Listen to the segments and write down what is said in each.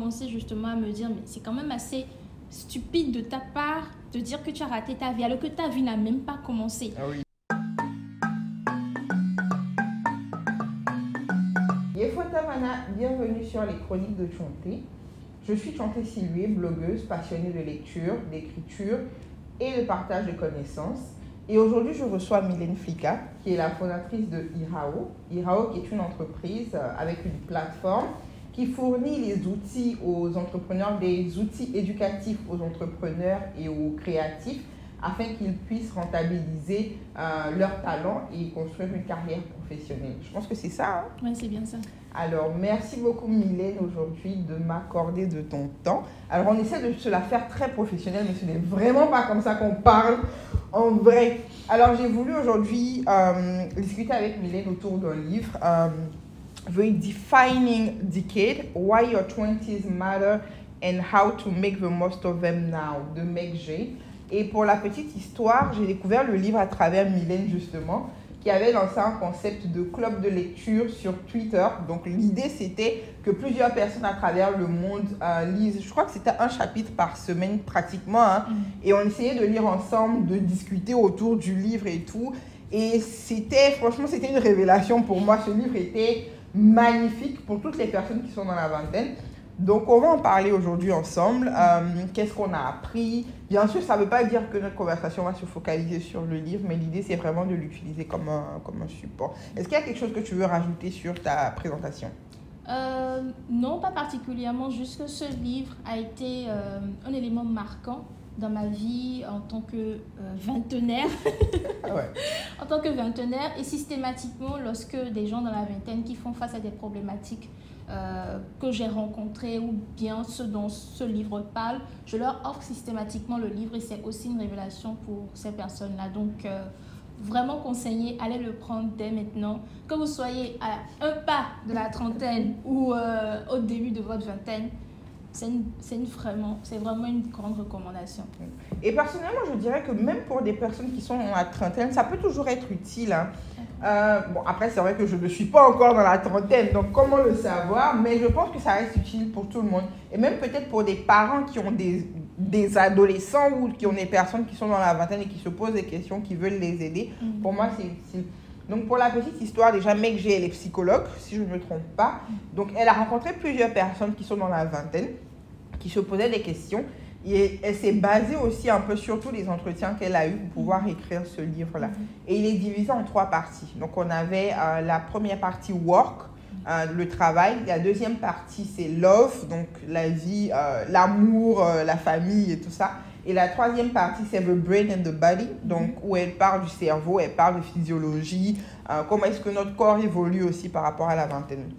commencé justement à me dire, mais c'est quand même assez stupide de ta part de dire que tu as raté ta vie alors que ta vie n'a même pas commencé. Ah oui. Yefotamana, bienvenue sur les chroniques de Chonté. Je suis Chonté Silué, blogueuse passionnée de lecture, d'écriture et de partage de connaissances. Et aujourd'hui, je reçois Mylène Flika, qui est la fondatrice de Irao. Irao, qui est une entreprise avec une plateforme qui fournit les outils aux entrepreneurs, des outils éducatifs aux entrepreneurs et aux créatifs, afin qu'ils puissent rentabiliser leur talent et construire une carrière professionnelle. Je pense que c'est ça. Hein? Oui, c'est bien ça. Alors, merci beaucoup Mylène aujourd'hui de m'accorder de ton temps. Alors, on essaie de se la faire très professionnelle, mais ce n'est vraiment pas comme ça qu'on parle en vrai. Alors, j'ai voulu aujourd'hui discuter avec Mylène autour d'un livre, The Defining Decade, Why Your 20s Matter and How to Make the Most of Them Now, de Meg Jay. Et pour la petite histoire, j'ai découvert le livre à travers Mylène justement, qui avait lancé un concept de club de lecture sur Twitter. Donc l'idée c'était que plusieurs personnes à travers le monde lisent, je crois que c'était un chapitre par semaine pratiquement, hein, et on essayait de lire ensemble, de discuter autour du livre et tout. Et franchement, c'était une révélation pour moi. Ce livre était magnifique pour toutes les personnes qui sont dans la vingtaine. Donc, on va en parler aujourd'hui ensemble. Qu'est-ce qu'on a appris? Bien sûr, ça ne veut pas dire que notre conversation va se focaliser sur le livre, mais l'idée, c'est vraiment de l'utiliser comme un support. Est-ce qu'il y a quelque chose que tu veux rajouter sur ta présentation? Non, pas particulièrement. Juste que ce livre a été un élément marquant dans ma vie en tant que vingtenaire. Ah ouais. En tant que vingtenaire, et systématiquement, lorsque des gens dans la vingtaine qui font face à des problématiques que j'ai rencontrées ou bien ce dont ce livre parle, je leur offre systématiquement le livre et c'est aussi une révélation pour ces personnes-là. Donc, vraiment conseillé, allez le prendre dès maintenant. Que vous soyez à un pas de la trentaine ou au début de votre vingtaine, c'est vraiment une grande recommandation. Et personnellement, je dirais que même pour des personnes qui sont dans la trentaine, ça peut toujours être utile. Hein. Bon, après, c'est vrai que je ne suis pas encore dans la trentaine, donc comment le savoir? Mais je pense que ça reste utile pour tout le monde. Et même peut-être pour des parents qui ont des adolescents ou qui ont des personnes qui sont dans la vingtaine et qui se posent des questions, qui veulent les aider. Pour moi, c'est utile. Donc, pour la petite histoire, déjà, Meg Jay, elle est psychologue, si je ne me trompe pas. Donc, elle a rencontré plusieurs personnes qui sont dans la vingtaine, qui se posaient des questions. Et elle s'est basée aussi un peu sur tous les entretiens qu'elle a eus pour pouvoir écrire ce livre-là. Et il est divisé en 3 parties. Donc, on avait la première partie work, le travail. La deuxième partie, c'est love, donc la vie, l'amour, la famille et tout ça. Et la troisième partie, c'est the brain and the body, donc où elle parle du cerveau, elle parle de physiologie, comment est-ce que notre corps évolue aussi par rapport à la vingtaine.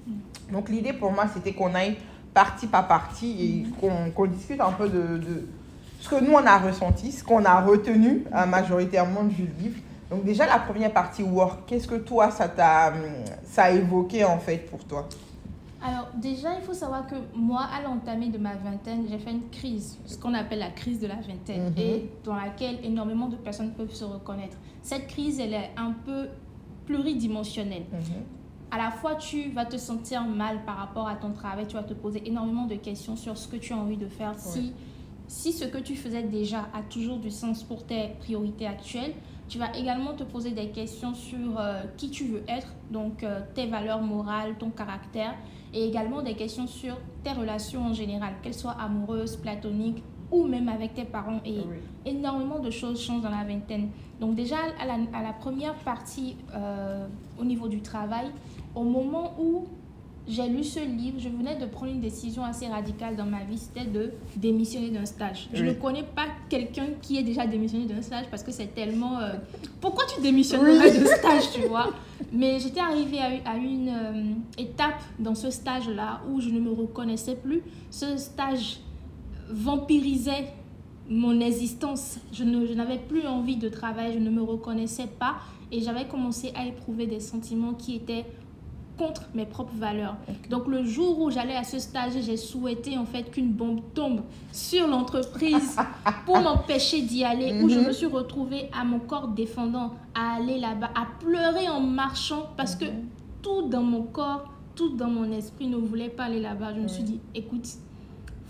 Donc, l'idée pour moi, c'était qu'on aille partie par partie et qu'on discute un peu de ce que nous, on a ressenti, ce qu'on a retenu majoritairement du livre. Donc déjà, la première partie, work, qu'est-ce que toi, ça a évoqué en fait pour toi? Alors déjà, il faut savoir que moi, à l'entamer de ma vingtaine, j'ai fait une crise, ce qu'on appelle la crise de la vingtaine, et dans laquelle énormément de personnes peuvent se reconnaître. Cette crise, elle est un peu pluridimensionnelle. À la fois, tu vas te sentir mal par rapport à ton travail, tu vas te poser énormément de questions sur ce que tu as envie de faire. Si ce que tu faisais déjà a toujours du sens pour tes priorités actuelles, tu vas également te poser des questions sur qui tu veux être, donc tes valeurs morales, ton caractère, et également des questions sur tes relations en général, qu'elles soient amoureuses, platoniques ou même avec tes parents. Et énormément de choses changent dans la vingtaine. Donc déjà, à la première partie, au niveau du travail, au moment où j'ai lu ce livre, je venais de prendre une décision assez radicale dans ma vie, c'était de démissionner d'un stage. Je ne connais pas quelqu'un qui ait déjà démissionné d'un stage parce que c'est tellement... Pourquoi tu démissionnerais d'un stage, tu vois? Mais j'étais arrivée à une étape dans ce stage-là où je ne me reconnaissais plus. Ce stage vampirisait mon existence. Je n'avais plus envie de travailler, je ne me reconnaissais pas et j'avais commencé à éprouver des sentiments qui étaient contre mes propres valeurs. Donc le jour où j'allais à ce stage, j'ai souhaité en fait qu'une bombe tombe sur l'entreprise pour m'empêcher d'y aller, où je me suis retrouvée à mon corps défendant, à aller là-bas, à pleurer en marchant parce que tout dans mon corps, tout dans mon esprit ne voulait pas aller là-bas. Je me suis dit, écoute,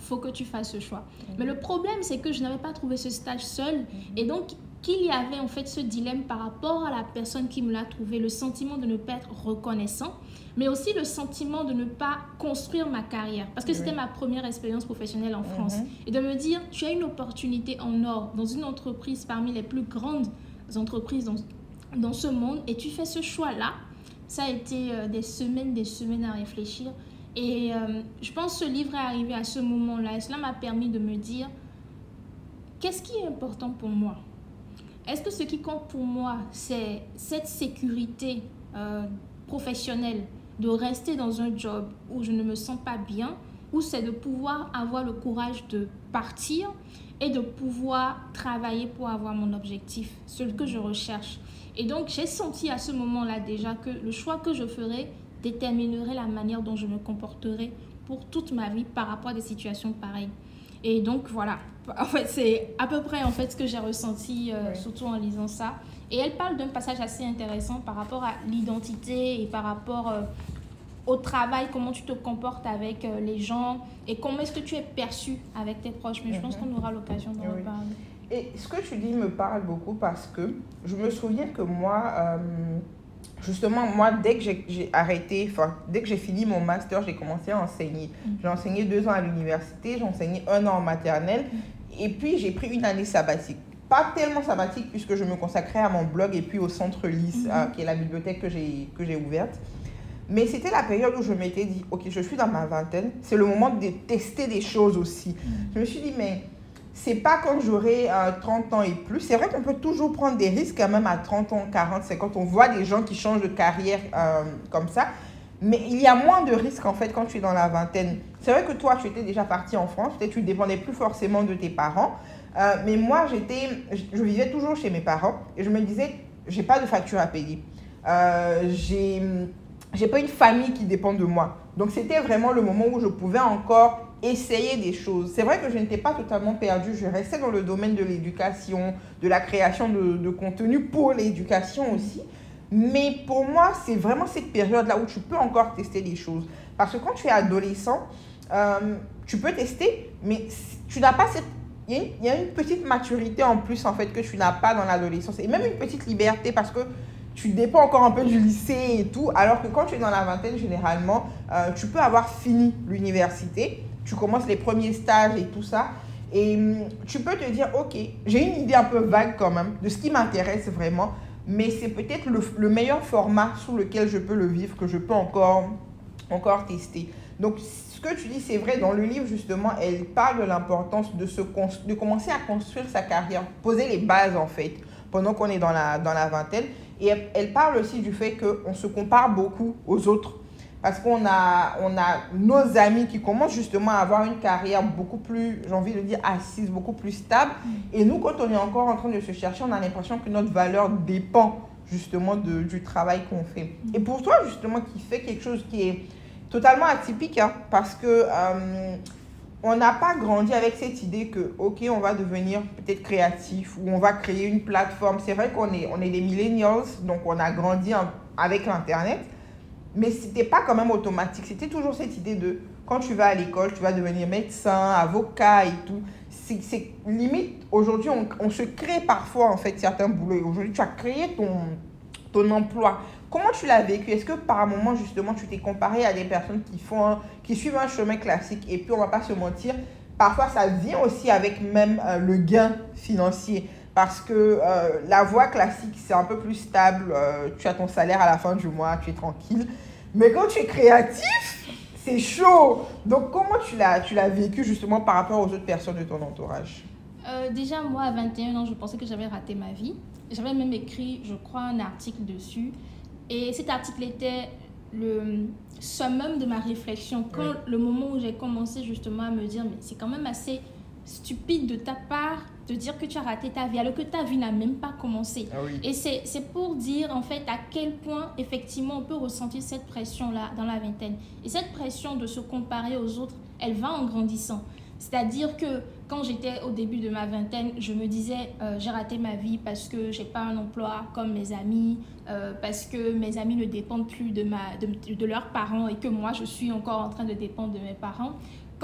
faut que tu fasses ce choix. Mais le problème, c'est que je n'avais pas trouvé ce stage seul. Et donc, qu'il y avait en fait ce dilemme par rapport à la personne qui me l'a trouvé, le sentiment de ne pas être reconnaissant, mais aussi le sentiment de ne pas construire ma carrière. Parce que c'était ma première expérience professionnelle en France. Et de me dire, tu as une opportunité en or dans une entreprise parmi les plus grandes entreprises dans ce monde et tu fais ce choix-là. Ça a été des semaines à réfléchir. Et je pense que ce livre est arrivé à ce moment-là. Et cela m'a permis de me dire, qu'est-ce qui est important pour moi ? Est-ce que ce qui compte pour moi, c'est cette sécurité professionnelle, de rester dans un job où je ne me sens pas bien, ou c'est de pouvoir avoir le courage de partir et de pouvoir travailler pour avoir mon objectif, ce que je recherche. Et donc, j'ai senti à ce moment-là déjà que le choix que je ferais déterminerait la manière dont je me comporterai pour toute ma vie par rapport à des situations pareilles. Et donc, voilà. En fait, c'est à peu près en fait, ce que j'ai ressenti, surtout en lisant ça. Et elle parle d'un passage assez intéressant par rapport à l'identité et par rapport au travail, comment tu te comportes avec les gens et comment est-ce que tu es perçu avec tes proches. Mais je pense qu'on aura l'occasion d'en reparler. Et ce que tu dis me parle beaucoup parce que je me souviens que moi, justement, moi, dès que j'ai arrêté, dès que j'ai fini mon master, j'ai commencé à enseigner. J'ai enseigné 2 ans à l'université, j'ai enseigné 1 an en maternelle et puis j'ai pris une année sabbatique. Pas tellement sabbatique puisque je me consacrais à mon blog et puis au centre LIS, qui est la bibliothèque que j'ai ouverte. Mais c'était la période où je m'étais dit, ok, je suis dans ma vingtaine, c'est le moment de tester des choses aussi. Je me suis dit, mais c'est pas quand j'aurai 30 ans et plus. C'est vrai qu'on peut toujours prendre des risques quand même à 30 ans, 40, 50. On voit des gens qui changent de carrière comme ça. Mais il y a moins de risques en fait quand tu es dans la vingtaine. C'est vrai que toi, tu étais déjà parti en France. Peut-être que tu ne dépendais plus forcément de tes parents. Mais moi, je vivais toujours chez mes parents. Et je me disais, j'ai pas de facture à payer. J'ai pas une famille qui dépend de moi. Donc, c'était vraiment le moment où je pouvais encore essayer des choses. C'est vrai que je n'étais pas totalement perdue. Je restais dans le domaine de l'éducation, de la création de contenu pour l'éducation aussi. Mais pour moi, c'est vraiment cette période-là où tu peux encore tester des choses. Parce que quand tu es adolescent, tu peux tester, mais tu n'as pas cette... Il y a une petite maturité en plus, en fait, que tu n'as pas dans l'adolescence. Et même une petite liberté parce que tu dépends encore un peu du lycée et tout. Alors que quand tu es dans la vingtaine, généralement, tu peux avoir fini l'université. Tu commences les premiers stages et tout ça. Et tu peux te dire, ok, j'ai une idée un peu vague quand même de ce qui m'intéresse vraiment. Mais c'est peut-être le meilleur format sous lequel je peux le vivre, que je peux encore tester. Donc, ce que tu dis, c'est vrai. Dans le livre, justement, elle parle de l'importance de commencer à construire sa carrière, poser les bases, en fait, pendant qu'on est dans la vingtaine. Et elle parle aussi du fait qu'on se compare beaucoup aux autres. Parce qu'on a nos amis qui commencent justement à avoir une carrière beaucoup plus, j'ai envie de dire, assise, beaucoup plus stable. Et nous, quand on est encore en train de se chercher, on a l'impression que notre valeur dépend justement du travail qu'on fait. Et pour toi, justement, qui fait quelque chose qui est totalement atypique, hein, parce que on n'a pas grandi avec cette idée que, ok, on va devenir peut-être créatif ou on va créer une plateforme. C'est vrai qu'on est des millennials, donc on a grandi avec l'Internet. Mais ce n'était pas quand même automatique. C'était toujours cette idée de, quand tu vas à l'école, tu vas devenir médecin, avocat et tout. C'est limite, aujourd'hui, on se crée parfois, en fait, certains boulots. Aujourd'hui, tu as créé ton emploi. Comment tu l'as vécu? Est-ce que par un moment, justement, tu t'es comparé à des personnes qui suivent un chemin classique? Et puis, on ne va pas se mentir, parfois, ça vient aussi avec même le gain financier. Parce que la voie classique, c'est un peu plus stable. Tu as ton salaire à la fin du mois, tu es tranquille. Mais quand tu es créatif, c'est chaud. Donc, comment tu l'as vécu justement par rapport aux autres personnes de ton entourage? Déjà, moi, à 21 ans, je pensais que j'avais raté ma vie. J'avais même écrit, je crois, un article dessus. Et cet article était le summum de ma réflexion. Quand le moment où j'ai commencé justement à me dire, mais c'est quand même assez stupide de ta part de dire que tu as raté ta vie alors que ta vie n'a même pas commencé. Ah oui. Et c'est pour dire en fait à quel point effectivement on peut ressentir cette pression-là dans la vingtaine. Et cette pression de se comparer aux autres, elle va en grandissant. C'est-à-dire que quand j'étais au début de ma vingtaine, je me disais j'ai raté ma vie parce que j'ai pas un emploi comme mes amis, parce que mes amis ne dépendent plus de leurs parents et que moi je suis encore en train de dépendre de mes parents.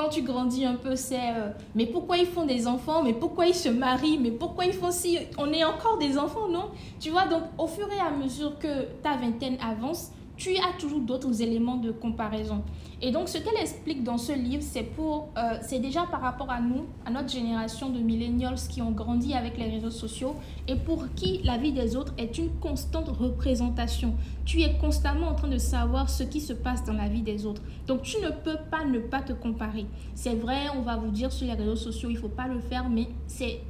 quand tu grandis un peu, c'est mais pourquoi ils font des enfants, mais pourquoi ils se marient, mais pourquoi ils font si on est encore des enfants, non? Tu vois, donc au fur et à mesure que ta vingtaine avance, tu as toujours d'autres éléments de comparaison. Et donc, ce qu'elle explique dans ce livre, c'est déjà par rapport à nous, à notre génération de millennials qui ont grandi avec les réseaux sociaux et pour qui la vie des autres est une constante représentation. Tu es constamment en train de savoir ce qui se passe dans la vie des autres. Donc, tu ne peux pas ne pas te comparer. C'est vrai, on va vous dire sur les réseaux sociaux, il ne faut pas le faire, mais c'est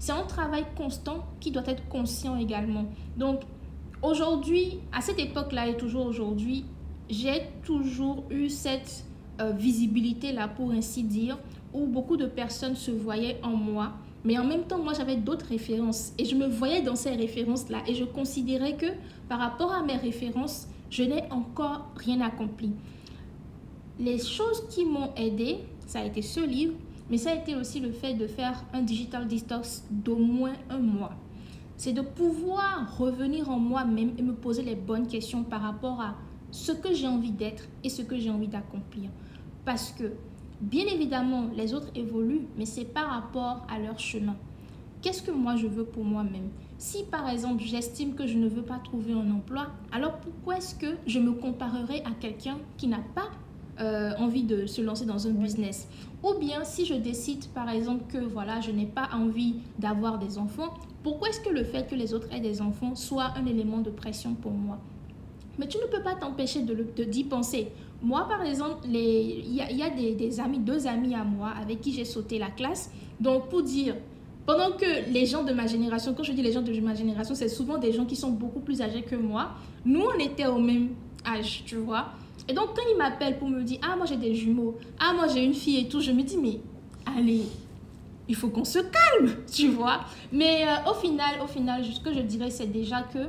un travail constant qui doit être conscient également. Donc, aujourd'hui, à cette époque-là et toujours aujourd'hui, j'ai toujours eu cette visibilité-là, pour ainsi dire, où beaucoup de personnes se voyaient en moi. Mais en même temps, moi, j'avais d'autres références. Et je me voyais dans ces références-là. Et je considérais que par rapport à mes références, je n'ai encore rien accompli. Les choses qui m'ont aidée, ça a été ce livre, mais ça a été aussi le fait de faire un digital detox d'au moins 1 mois. C'est de pouvoir revenir en moi-même et me poser les bonnes questions par rapport à ce que j'ai envie d'être et ce que j'ai envie d'accomplir. Parce que, bien évidemment, les autres évoluent, mais c'est par rapport à leur chemin. Qu'est-ce que moi je veux pour moi-même? Si par exemple, j'estime que je ne veux pas trouver un emploi, alors pourquoi est-ce que je me comparerai à quelqu'un qui n'a pas envie de se lancer dans un business? Ou bien si je décide par exemple que voilà, je n'ai pas envie d'avoir des enfants, pourquoi est-ce que le fait que les autres aient des enfants soit un élément de pression pour moi? Mais tu ne peux pas t'empêcher d'y penser. Moi, par exemple, il y a des amis, 2 amis à moi avec qui j'ai sauté la classe. Donc, pour dire, pendant que les gens de ma génération, quand je dis les gens de ma génération, c'est souvent des gens qui sont beaucoup plus âgés que moi. Nous, on était au même âge, tu vois. Et donc, quand ils m'appellent pour me dire, ah, moi j'ai des jumeaux, ah, moi j'ai une fille et tout, je me dis, mais allez, il faut qu'on se calme, tu vois. Mais au final, ce que je dirais, c'est déjà que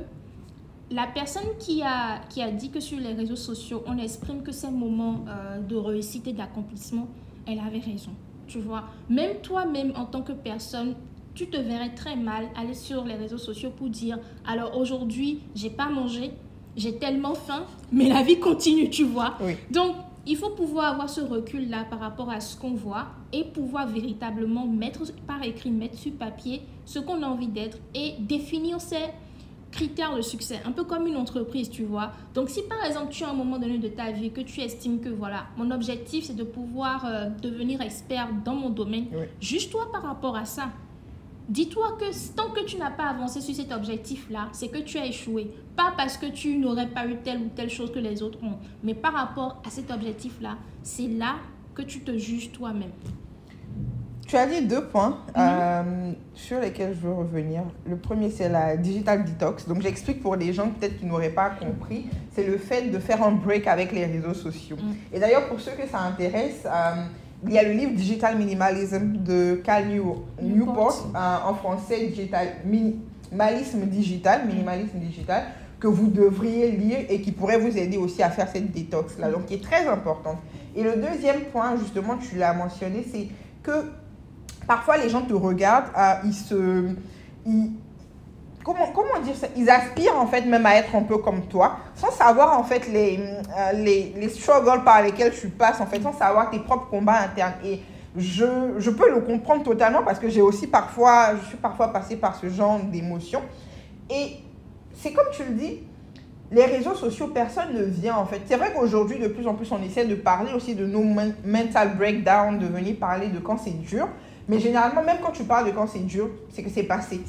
la personne qui a dit que sur les réseaux sociaux, on exprime que ces moments de réussite et d'accomplissement, elle avait raison, tu vois. Même toi-même, en tant que personne, tu te verrais très mal aller sur les réseaux sociaux pour dire, alors aujourd'hui, j'ai pas mangé, j'ai tellement faim, mais la vie continue, tu vois. Oui. Donc, il faut pouvoir avoir ce recul-là par rapport à ce qu'on voit et pouvoir véritablement mettre par écrit, mettre sur papier ce qu'on a envie d'être et définir ses critères de succès, un peu comme une entreprise, tu vois. Donc, si par exemple, tu as un moment donné de ta vie que tu estimes que, voilà, mon objectif, c'est de pouvoir devenir expert dans mon domaine, oui. Juge-toi par rapport à ça. Dis-toi que tant que tu n'as pas avancé sur cet objectif-là, c'est que tu as échoué. Pas parce que tu n'aurais pas eu telle ou telle chose que les autres ont, mais par rapport à cet objectif-là, c'est là que tu te juges toi-même. Tu as dit 2 points sur lesquels je veux revenir. Le premier, c'est la digital detox. Donc, j'explique pour les gens peut-être qui n'auraient pas compris. C'est le fait de faire un break avec les réseaux sociaux. Et d'ailleurs, pour ceux que ça intéresse, il y a le livre Digital Minimalism de Cal Newport, en français, minimalisme digital, que vous devriez lire et qui pourrait vous aider aussi à faire cette détox-là, donc qui est très importante. Et le deuxième point, justement, tu l'as mentionné, c'est que parfois les gens te regardent, comment dire ça? Ils aspirent en fait même à être un peu comme toi, sans savoir en fait les struggles par lesquels tu passes, en fait, sans savoir tes propres combats internes. Et je peux le comprendre totalement parce que je suis parfois passée par ce genre d'émotions. Et c'est comme tu le dis, les réseaux sociaux, personne ne vient en fait. C'est vrai qu'aujourd'hui, de plus en plus, on essaie de parler aussi de nos mental breakdown, de venir parler de quand c'est dur. Mais généralement, même quand tu parles de quand c'est dur, c'est que c'est passé.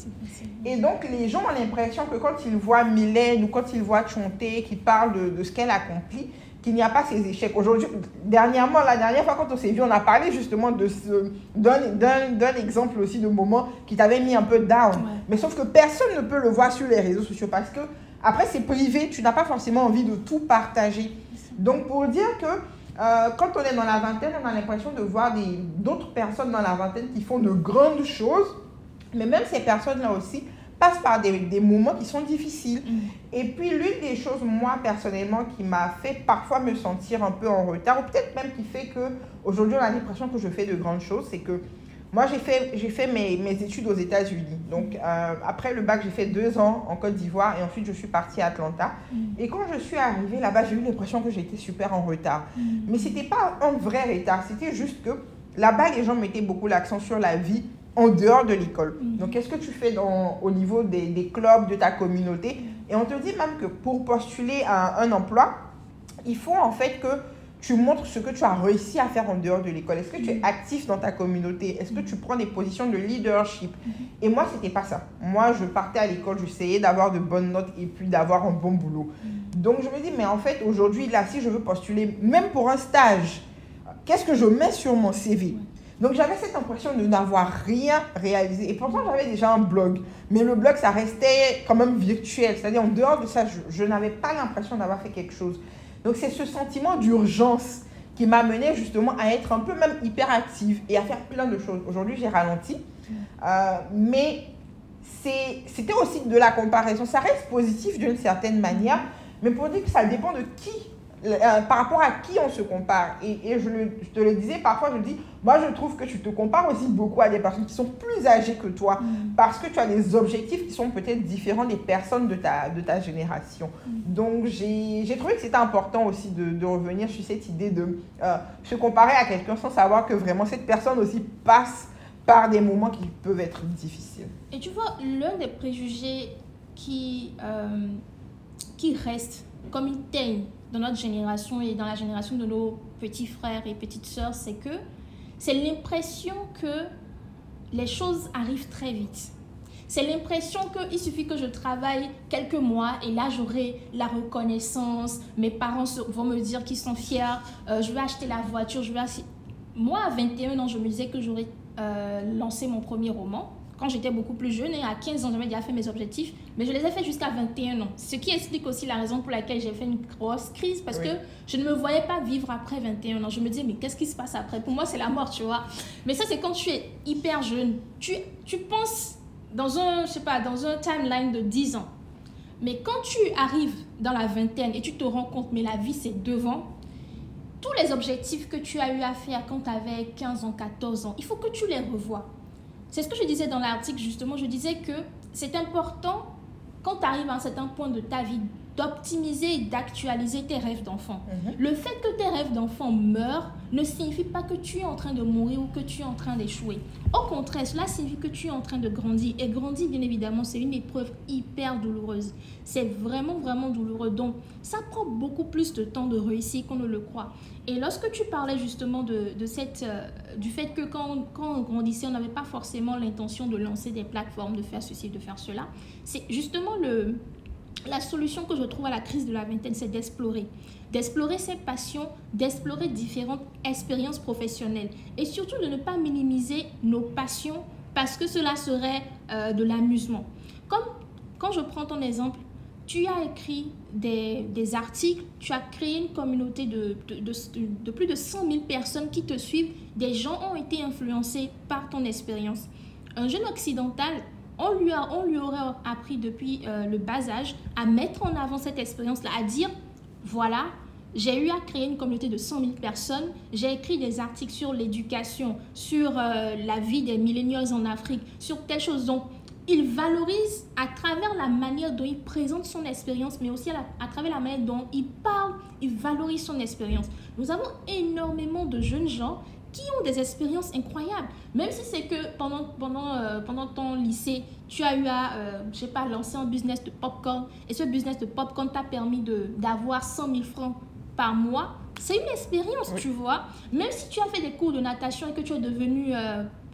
Et donc, les gens ont l'impression que quand ils voient Mylène ou quand ils voient Chonté qui parle de ce qu'elle accomplit, qu'il n'y a pas ces échecs. Aujourd'hui, la dernière fois quand on s'est vu, on a parlé justement d'un exemple aussi de moment qui t'avait mis un peu down. Ouais. Mais sauf que personne ne peut le voir sur les réseaux sociaux parce que après, c'est privé, tu n'as pas forcément envie de tout partager. Donc, pour dire que quand on est dans la vingtaine, on a l'impression de voir d'autres personnes dans la vingtaine qui font de grandes choses, mais même ces personnes-là aussi passent par des moments qui sont difficiles. Et puis, l'une des choses, moi, personnellement, qui m'a fait parfois me sentir un peu en retard, ou peut-être même qui fait qu'aujourd'hui, on a l'impression que je fais de grandes choses, c'est que Moi, j'ai fait mes études aux États-Unis. Donc, après le bac, j'ai fait 2 ans en Côte d'Ivoire et ensuite, je suis partie à Atlanta. Et quand je suis arrivée là-bas, j'ai eu l'impression que j'étais super en retard. Mais ce n'était pas un vrai retard, c'était juste que là-bas, les gens mettaient beaucoup l'accent sur la vie en dehors de l'école. Donc, qu'est-ce que tu fais au niveau des clubs de ta communauté? Et on te dit même que pour postuler à un emploi, il faut en fait que tu montres ce que tu as réussi à faire en dehors de l'école. Est-ce que tu es actif dans ta communauté? Est-ce que tu prends des positions de leadership? Et moi, ce n'était pas ça. Moi, je partais à l'école, j'essayais d'avoir de bonnes notes et puis d'avoir un bon boulot. Donc, je me dis, mais en fait, aujourd'hui, là, si je veux postuler, même pour un stage, qu'est-ce que je mets sur mon CV? Donc, j'avais cette impression de n'avoir rien réalisé. Et pourtant, j'avais déjà un blog. Mais le blog, ça restait quand même virtuel. C'est-à-dire, en dehors de ça, je n'avais pas l'impression d'avoir fait quelque chose. Donc, c'est ce sentiment d'urgence qui m'a mené justement à être un peu même hyperactive et à faire plein de choses. Aujourd'hui, j'ai ralenti. Mais c'était aussi de la comparaison. Ça reste positif d'une certaine manière. Mais pour dire que ça dépend de qui, par rapport à qui on se compare. Et je te le disais, parfois je dis, moi je trouve que tu te compares aussi beaucoup à des personnes qui sont plus âgées que toi, parce que tu as des objectifs qui sont peut-être différents des personnes de ta génération. Donc j'ai trouvé que c'était important aussi de revenir sur cette idée de se comparer à quelqu'un sans savoir que vraiment cette personne aussi passe par des moments qui peuvent être difficiles. Et tu vois, l'un des préjugés qui reste comme une teigne dans notre génération et dans la génération de nos petits frères et petites sœurs, c'est que c'est l'impression que les choses arrivent très vite. C'est l'impression qu'il suffit que je travaille quelques mois et là j'aurai la reconnaissance, mes parents vont me dire qu'ils sont fiers, je vais acheter la voiture, Moi, à 21 ans, je me disais que j'aurais lancé mon premier roman. Quand j'étais beaucoup plus jeune, et à 15 ans, j'avais déjà fait mes objectifs, mais je les ai fait jusqu'à 21 ans. Ce qui explique aussi la raison pour laquelle j'ai fait une grosse crise, parce que je ne me voyais pas vivre après 21 ans. Je me disais, mais qu'est-ce qui se passe après? Pour moi, c'est la mort, tu vois. Mais ça, c'est quand tu es hyper jeune. Tu penses dans un timeline de 10 ans. Mais quand tu arrives dans la vingtaine et tu te rends compte, mais la vie, c'est devant, tous les objectifs que tu as eu à faire quand tu avais 15 ans, 14 ans, il faut que tu les revoies. C'est ce que je disais dans l'article, justement. Je disais que c'est important, quand tu arrives à un certain point de ta vie, d'optimiser et d'actualiser tes rêves d'enfant. Le fait que tes rêves d'enfant meurent ne signifie pas que tu es en train de mourir ou que tu es en train d'échouer. Au contraire, cela signifie que tu es en train de grandir. Et grandir, bien évidemment, c'est une épreuve hyper douloureuse. C'est vraiment, vraiment douloureux. Donc, ça prend beaucoup plus de temps de réussir qu'on ne le croit. Et lorsque tu parlais justement du fait que quand on grandissait, on n'avait pas forcément l'intention de lancer des plateformes, de faire ceci, de faire cela, c'est justement la solution que je trouve à la crise de la vingtaine, c'est d'explorer ses passions, d'explorer différentes expériences professionnelles et surtout de ne pas minimiser nos passions parce que cela serait de l'amusement. Comme quand je prends ton exemple, tu as écrit des articles, tu as créé une communauté de plus de 100 000 personnes qui te suivent. Des gens ont été influencés par ton expérience. Un jeune occidental, on lui aurait appris depuis le bas âge à mettre en avant cette expérience-là, à dire, voilà, j'ai eu à créer une communauté de 100 000 personnes, j'ai écrit des articles sur l'éducation, sur la vie des millennials en Afrique, sur telle chose. Donc, il valorise à travers la manière dont il présente son expérience, mais aussi à travers la manière dont il parle, il valorise son expérience. Nous avons énormément de jeunes gens qui ont des expériences incroyables. Même si c'est que pendant ton lycée, tu as eu à, lancer un business de popcorn. Et ce business de popcorn t'a permis d'avoir 100 000 francs par mois. C'est une expérience, tu vois. Même si tu as fait des cours de natation et que tu es devenu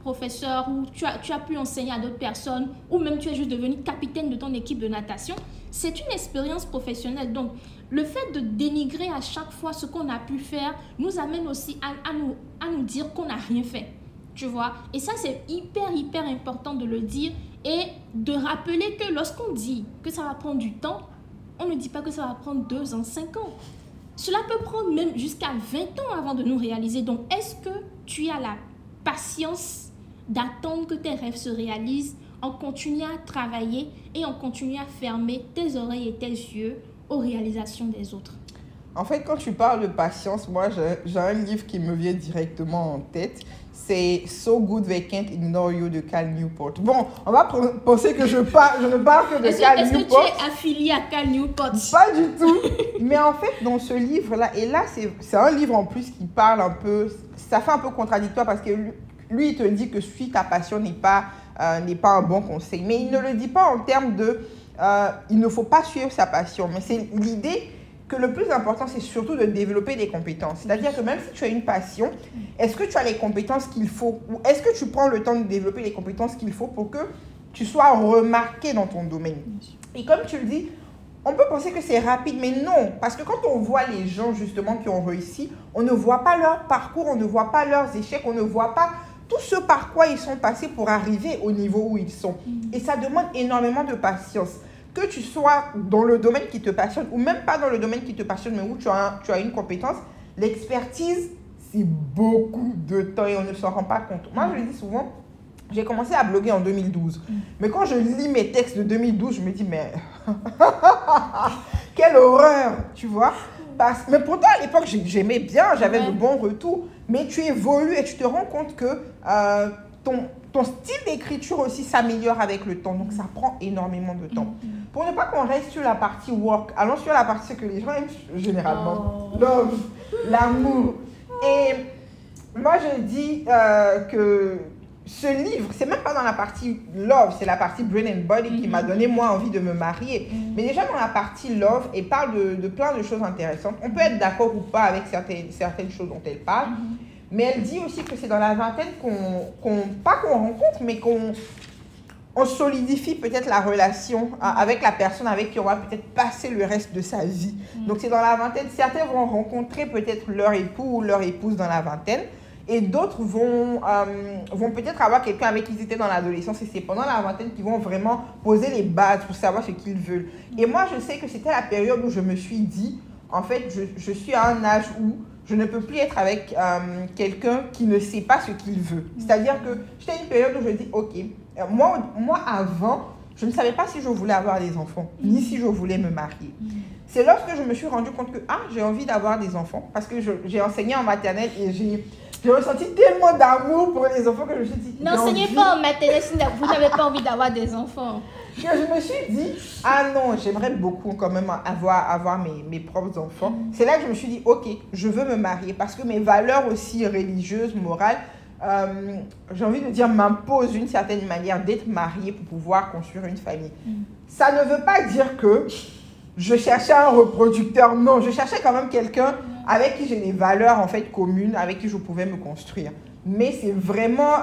professeur ou tu as pu enseigner à d'autres personnes ou même tu es juste devenu capitaine de ton équipe de natation, c'est une expérience professionnelle. Donc, le fait de dénigrer à chaque fois ce qu'on a pu faire nous amène aussi à nous dire qu'on n'a rien fait, tu vois. Et ça, c'est hyper, hyper important de le dire et de rappeler que lorsqu'on dit que ça va prendre du temps, on ne dit pas que ça va prendre 2 ans, 5 ans. Cela peut prendre même jusqu'à 20 ans avant de nous réaliser. Donc, est-ce que tu as la patience d'attendre que tes rêves se réalisent en continuant à travailler et en continuant à fermer tes oreilles et tes yeux aux réalisations des autres? En fait, quand tu parles de patience, moi, j'ai un livre qui me vient directement en tête. C'est So Good They Can't Ignore You de Cal Newport. Bon, on va penser que je ne parle que de Cal Newport. Est-ce que tu es affilié à Cal Newport? Pas du tout. Mais en fait, dans ce livre-là, et là, c'est un livre en plus qui parle un peu, ça fait un peu contradictoire parce que lui il te dit que suivre ta passion n'est pas un bon conseil. Mais il ne le dit pas en termes de, il ne faut pas suivre sa passion. Mais c'est l'idée que le plus important, c'est surtout de développer des compétences. C'est-à-dire que même si tu as une passion, est-ce que tu as les compétences qu'il faut? Ou est-ce que tu prends le temps de développer les compétences qu'il faut pour que tu sois remarqué dans ton domaine? Et comme tu le dis, on peut penser que c'est rapide, mais non. Parce que quand on voit les gens justement qui ont réussi, on ne voit pas leur parcours, on ne voit pas leurs échecs, on ne voit pas tout ce par quoi ils sont passés pour arriver au niveau où ils sont. Et ça demande énormément de patience. Que tu sois dans le domaine qui te passionne ou même pas dans le domaine qui te passionne, mais où tu as une compétence, l'expertise, c'est beaucoup de temps et on ne s'en rend pas compte. Moi, je le dis souvent, j'ai commencé à bloguer en 2012. Mais quand je lis mes textes de 2012, je me dis, mais quelle horreur, tu vois. Mais pourtant, à l'époque, j'aimais bien, j'avais de bons retours. Mais tu évolues et tu te rends compte que ton style d'écriture aussi s'améliore avec le temps. Donc, ça prend énormément de temps. Pour ne pas qu'on reste sur la partie work, allons sur la partie que les gens aiment généralement. Love, l'amour. Et moi, je dis que ce livre, c'est même pas dans la partie love, c'est la partie brain and body qui m'a donné, moi, envie de me marier. Mais déjà, dans la partie love, elle parle de plein de choses intéressantes. On peut être d'accord ou pas avec certaines choses dont elle parle. Mais elle dit aussi que c'est dans la vingtaine pas qu'on rencontre, mais qu'on solidifie peut-être la relation avec la personne avec qui on va peut-être passer le reste de sa vie. Donc, c'est dans la vingtaine. Certains vont rencontrer peut-être leur époux ou leur épouse dans la vingtaine. Et d'autres vont peut-être avoir quelqu'un avec qui ils étaient dans l'adolescence. Et c'est pendant la vingtaine qu'ils vont vraiment poser les bases pour savoir ce qu'ils veulent. Et moi, je sais que c'était la période où je me suis dit, en fait, je suis à un âge où je ne peux plus être avec quelqu'un qui ne sait pas ce qu'il veut. C'est-à-dire que j'étais à une période où je dis, ok, moi avant, je ne savais pas si je voulais avoir des enfants, ni si je voulais me marier. C'est lorsque je me suis rendu compte que, j'ai envie d'avoir des enfants, parce que j'ai enseigné en maternelle et j'ai ressenti tellement d'amour pour les enfants que je me suis dit... N'enseignez pas en maternelle si vous n'avez pas envie d'avoir des enfants. Que je me suis dit, non, j'aimerais beaucoup quand même avoir mes propres enfants. C'est là que je me suis dit, ok, je veux me marier parce que mes valeurs aussi religieuses, morales, j'ai envie de dire, m'imposent d'une certaine manière d'être mariée pour pouvoir construire une famille. Ça ne veut pas dire que je cherchais un reproducteur, non, je cherchais quand même quelqu'un avec qui j'ai des valeurs en fait communes, avec qui je pouvais me construire. Mais c'est vraiment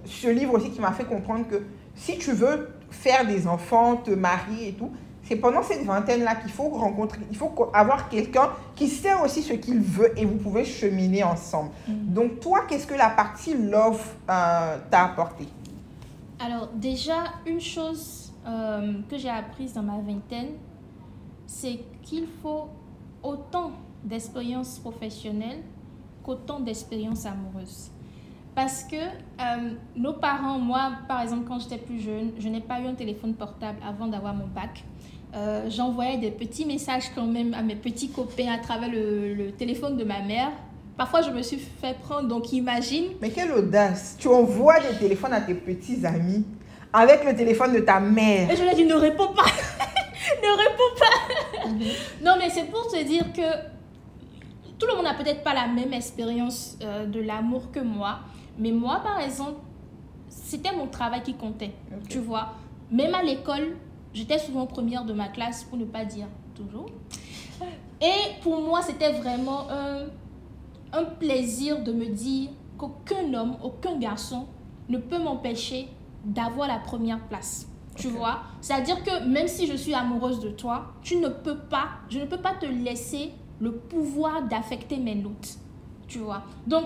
ce livre aussi qui m'a fait comprendre que si tu veux faire des enfants, te marier et tout, c'est pendant cette vingtaine-là qu'il faut rencontrer, il faut avoir quelqu'un qui sait aussi ce qu'il veut et vous pouvez cheminer ensemble. Donc toi, qu'est-ce que la partie love t'a apporté? Alors déjà, une chose que j'ai apprise dans ma vingtaine, c'est qu'il faut autant d'expérience professionnelle qu'autant d'expérience amoureuse. Parce que nos parents, moi par exemple quand j'étais plus jeune, je n'ai pas eu un téléphone portable avant d'avoir mon bac. J'envoyais des petits messages quand même à mes petits copains à travers le téléphone de ma mère. Parfois je me suis fait prendre, donc imagine. Mais quelle audace! Tu envoies des téléphones à tes petits amis avec le téléphone de ta mère. Et je lui ai dit ne réponds pas. Ne réponds pas. Non mais c'est pour te dire que tout le monde n'a peut-être pas la même expérience de l'amour que moi. Mais moi, par exemple, c'était mon travail qui comptait, tu vois. Même à l'école, j'étais souvent première de ma classe, pour ne pas dire toujours. Et pour moi, c'était vraiment un plaisir de me dire qu'aucun homme, aucun garçon ne peut m'empêcher d'avoir la première place. Tu vois, c'est-à-dire que même si je suis amoureuse de toi, je ne peux pas te laisser le pouvoir d'affecter mes notes. Tu vois, donc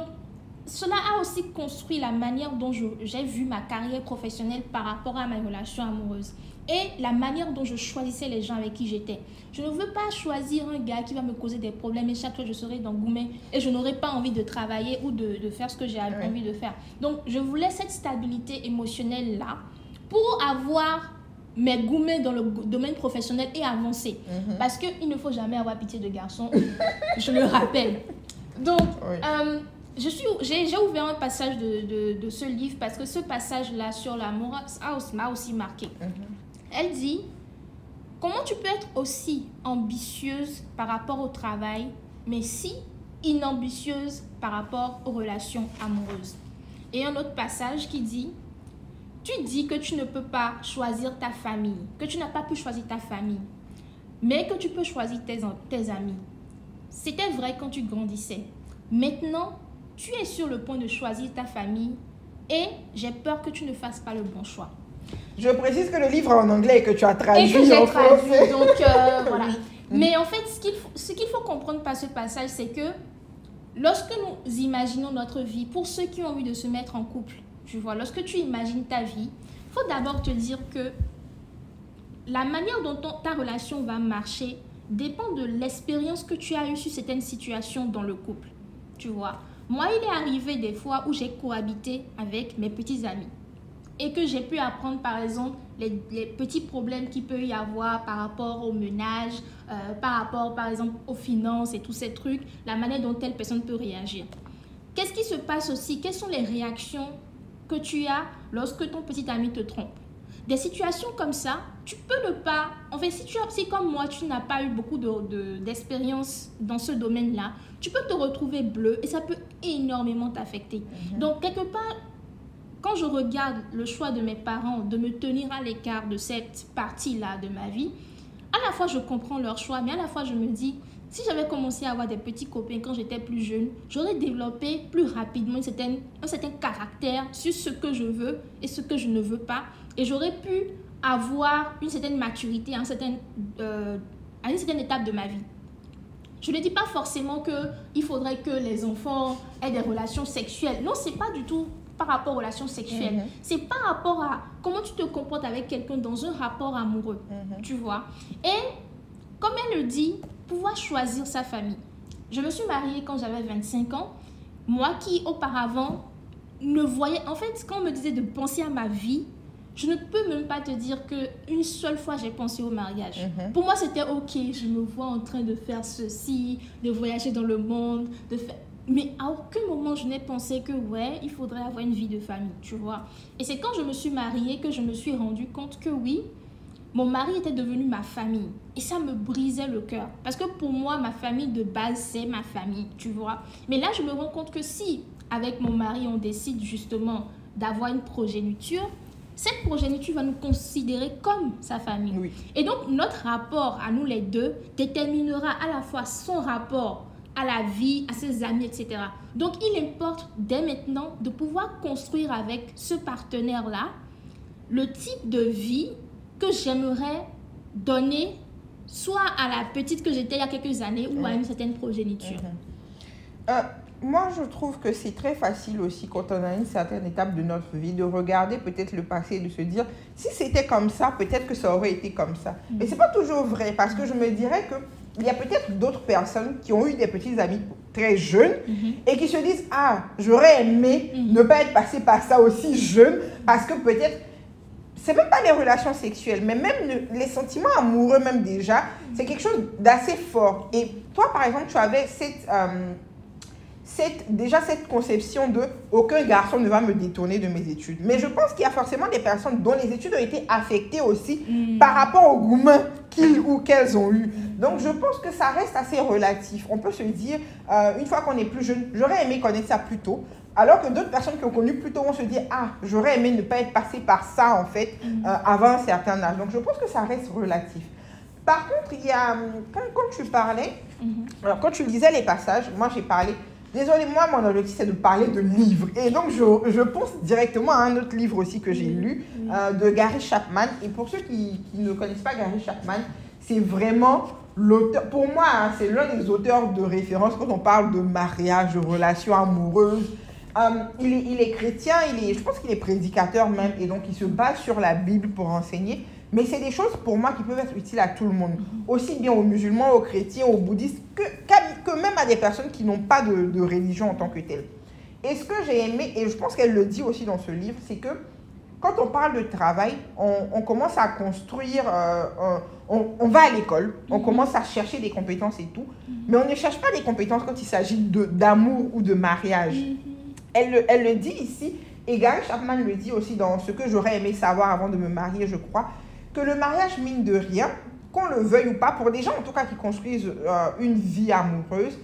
cela a aussi construit la manière dont j'ai vu ma carrière professionnelle par rapport à ma relation amoureuse et la manière dont je choisissais les gens avec qui j'étais. Je ne veux pas choisir un gars qui va me causer des problèmes et chaque fois je serai dans Goumet et je n'aurai pas envie de travailler ou de faire ce que j'ai envie de faire. Donc je voulais cette stabilité émotionnelle là pour avoir m'égoumer dans le domaine professionnel et avancer. Parce qu'il ne faut jamais avoir pitié de garçons, je le rappelle. Donc, j'ai ouvert un passage de ce livre parce que ce passage-là sur l'amour m'a aussi marqué. Elle dit, comment tu peux être aussi ambitieuse par rapport au travail, mais si inambitieuse par rapport aux relations amoureuses. Et un autre passage qui dit, tu dis que tu ne peux pas choisir ta famille, que tu n'as pas pu choisir ta famille, mais que tu peux choisir tes amis. C'était vrai quand tu grandissais. Maintenant, tu es sur le point de choisir ta famille et j'ai peur que tu ne fasses pas le bon choix. Je précise que le livre est en anglais et que tu as traduit. Et que j'ai traduit, donc voilà. Mais en fait, ce qu'il faut comprendre par ce passage, c'est que lorsque nous imaginons notre vie, pour ceux qui ont envie de se mettre en couple, tu vois, lorsque tu imagines ta vie, il faut d'abord te dire que la manière dont ta relation va marcher dépend de l'expérience que tu as eue sur certaines situations dans le couple, tu vois. Moi, il est arrivé des fois où j'ai cohabité avec mes petits amis et que j'ai pu apprendre, par exemple, les petits problèmes qu'il peut y avoir par rapport au ménage, par rapport, par exemple, aux finances et tous ces trucs, la manière dont telle personne peut réagir. Qu'est-ce qui se passe aussi? Quelles sont les réactions que tu as lorsque ton petit ami te trompe? Des situations comme ça, tu peux ne pas... En fait, si comme moi, tu n'as pas eu beaucoup d'expérience dans ce domaine-là, tu peux te retrouver bleu et ça peut énormément t'affecter. Donc, quelque part, quand je regarde le choix de mes parents de me tenir à l'écart de cette partie-là de ma vie, à la fois je comprends leur choix, mais à la fois je me dis, si j'avais commencé à avoir des petits copains quand j'étais plus jeune, j'aurais développé plus rapidement un certain caractère sur ce que je veux et ce que je ne veux pas. Et j'aurais pu avoir une certaine maturité à une certaine étape de ma vie. Je ne dis pas forcément qu'il faudrait que les enfants aient des relations sexuelles. Non, ce n'est pas du tout par rapport aux relations sexuelles. C'est par rapport à comment tu te comportes avec quelqu'un dans un rapport amoureux, tu vois. Et comme elle le dit, pouvoir choisir sa famille. Je me suis mariée quand j'avais 25 ans. Moi qui, auparavant, ne voyais... En fait, quand on me disait de penser à ma vie, je ne peux même pas te dire qu'une seule fois, j'ai pensé au mariage. Pour moi, c'était OK, je me vois en train de faire ceci, de voyager dans le monde, de faire... Mais à aucun moment, je n'ai pensé que, ouais, il faudrait avoir une vie de famille, tu vois. Et c'est quand je me suis mariée que je me suis rendu compte que, oui, mon mari était devenu ma famille. Et ça me brisait le cœur. Parce que pour moi, ma famille de base, c'est ma famille, tu vois. Mais là, je me rends compte que si, avec mon mari, on décide justement d'avoir une progéniture, cette progéniture va nous considérer comme sa famille. Oui. Et donc, notre rapport à nous les deux déterminera à la fois son rapport à la vie, à ses amis, etc. Donc, il importe dès maintenant de pouvoir construire avec ce partenaire-là le type de vie que j'aimerais donner soit à la petite que j'étais il y a quelques années ou à une certaine progéniture. Moi, je trouve que c'est très facile aussi quand on a une certaine étape de notre vie de regarder peut-être le passé et de se dire si c'était comme ça, peut-être que ça aurait été comme ça. Mais ce n'est pas toujours vrai parce que je me dirais que il y a peut-être d'autres personnes qui ont eu des petits amis très jeunes et qui se disent « Ah, j'aurais aimé ne pas être passé par ça aussi jeune parce que peut-être, c'est même pas les relations sexuelles, mais même les sentiments amoureux même déjà, c'est quelque chose d'assez fort. » Et toi, par exemple, tu avais cette conception de « aucun garçon ne va me détourner de mes études ». Mais je pense qu'il y a forcément des personnes dont les études ont été affectées aussi par rapport au goût qu'ils ou qu'elles ont eu. Donc, je pense que ça reste assez relatif. On peut se dire, une fois qu'on est plus jeune, j'aurais aimé connaître ça plus tôt. Alors que d'autres personnes qui ont connu plus tôt vont se dire, ah, j'aurais aimé ne pas être passé par ça, en fait, avant un certain âge. Donc, je pense que ça reste relatif. Par contre, il y a, quand tu parlais, alors quand tu lisais les passages, moi j'ai parlé, désolé, moi mon objectif c'est de parler de livres. Et donc je pense directement à un autre livre aussi que j'ai lu, de Gary Chapman. Et pour ceux qui ne connaissent pas Gary Chapman, c'est vraiment l'auteur, pour moi, hein, c'est l'un des auteurs de référence quand on parle de mariage, de relations amoureuses. Il est chrétien, je pense qu'il est prédicateur même, et donc il se base sur la Bible pour enseigner. Mais c'est des choses pour moi qui peuvent être utiles à tout le monde, aussi bien aux musulmans, aux chrétiens, aux bouddhistes, que même à des personnes qui n'ont pas de religion en tant que telle. Et ce que j'ai aimé, et je pense qu'elle le dit aussi dans ce livre, c'est que quand on parle de travail, on commence à construire, on va à l'école, on commence à chercher des compétences et tout, mais on ne cherche pas des compétences quand il s'agit d'amour ou de mariage. Elle le dit ici, et Gary Chapman le dit aussi dans ce que j'aurais aimé savoir avant de me marier, je crois, que le mariage, mine de rien, qu'on le veuille ou pas, pour des gens en tout cas qui construisent une vie amoureuse,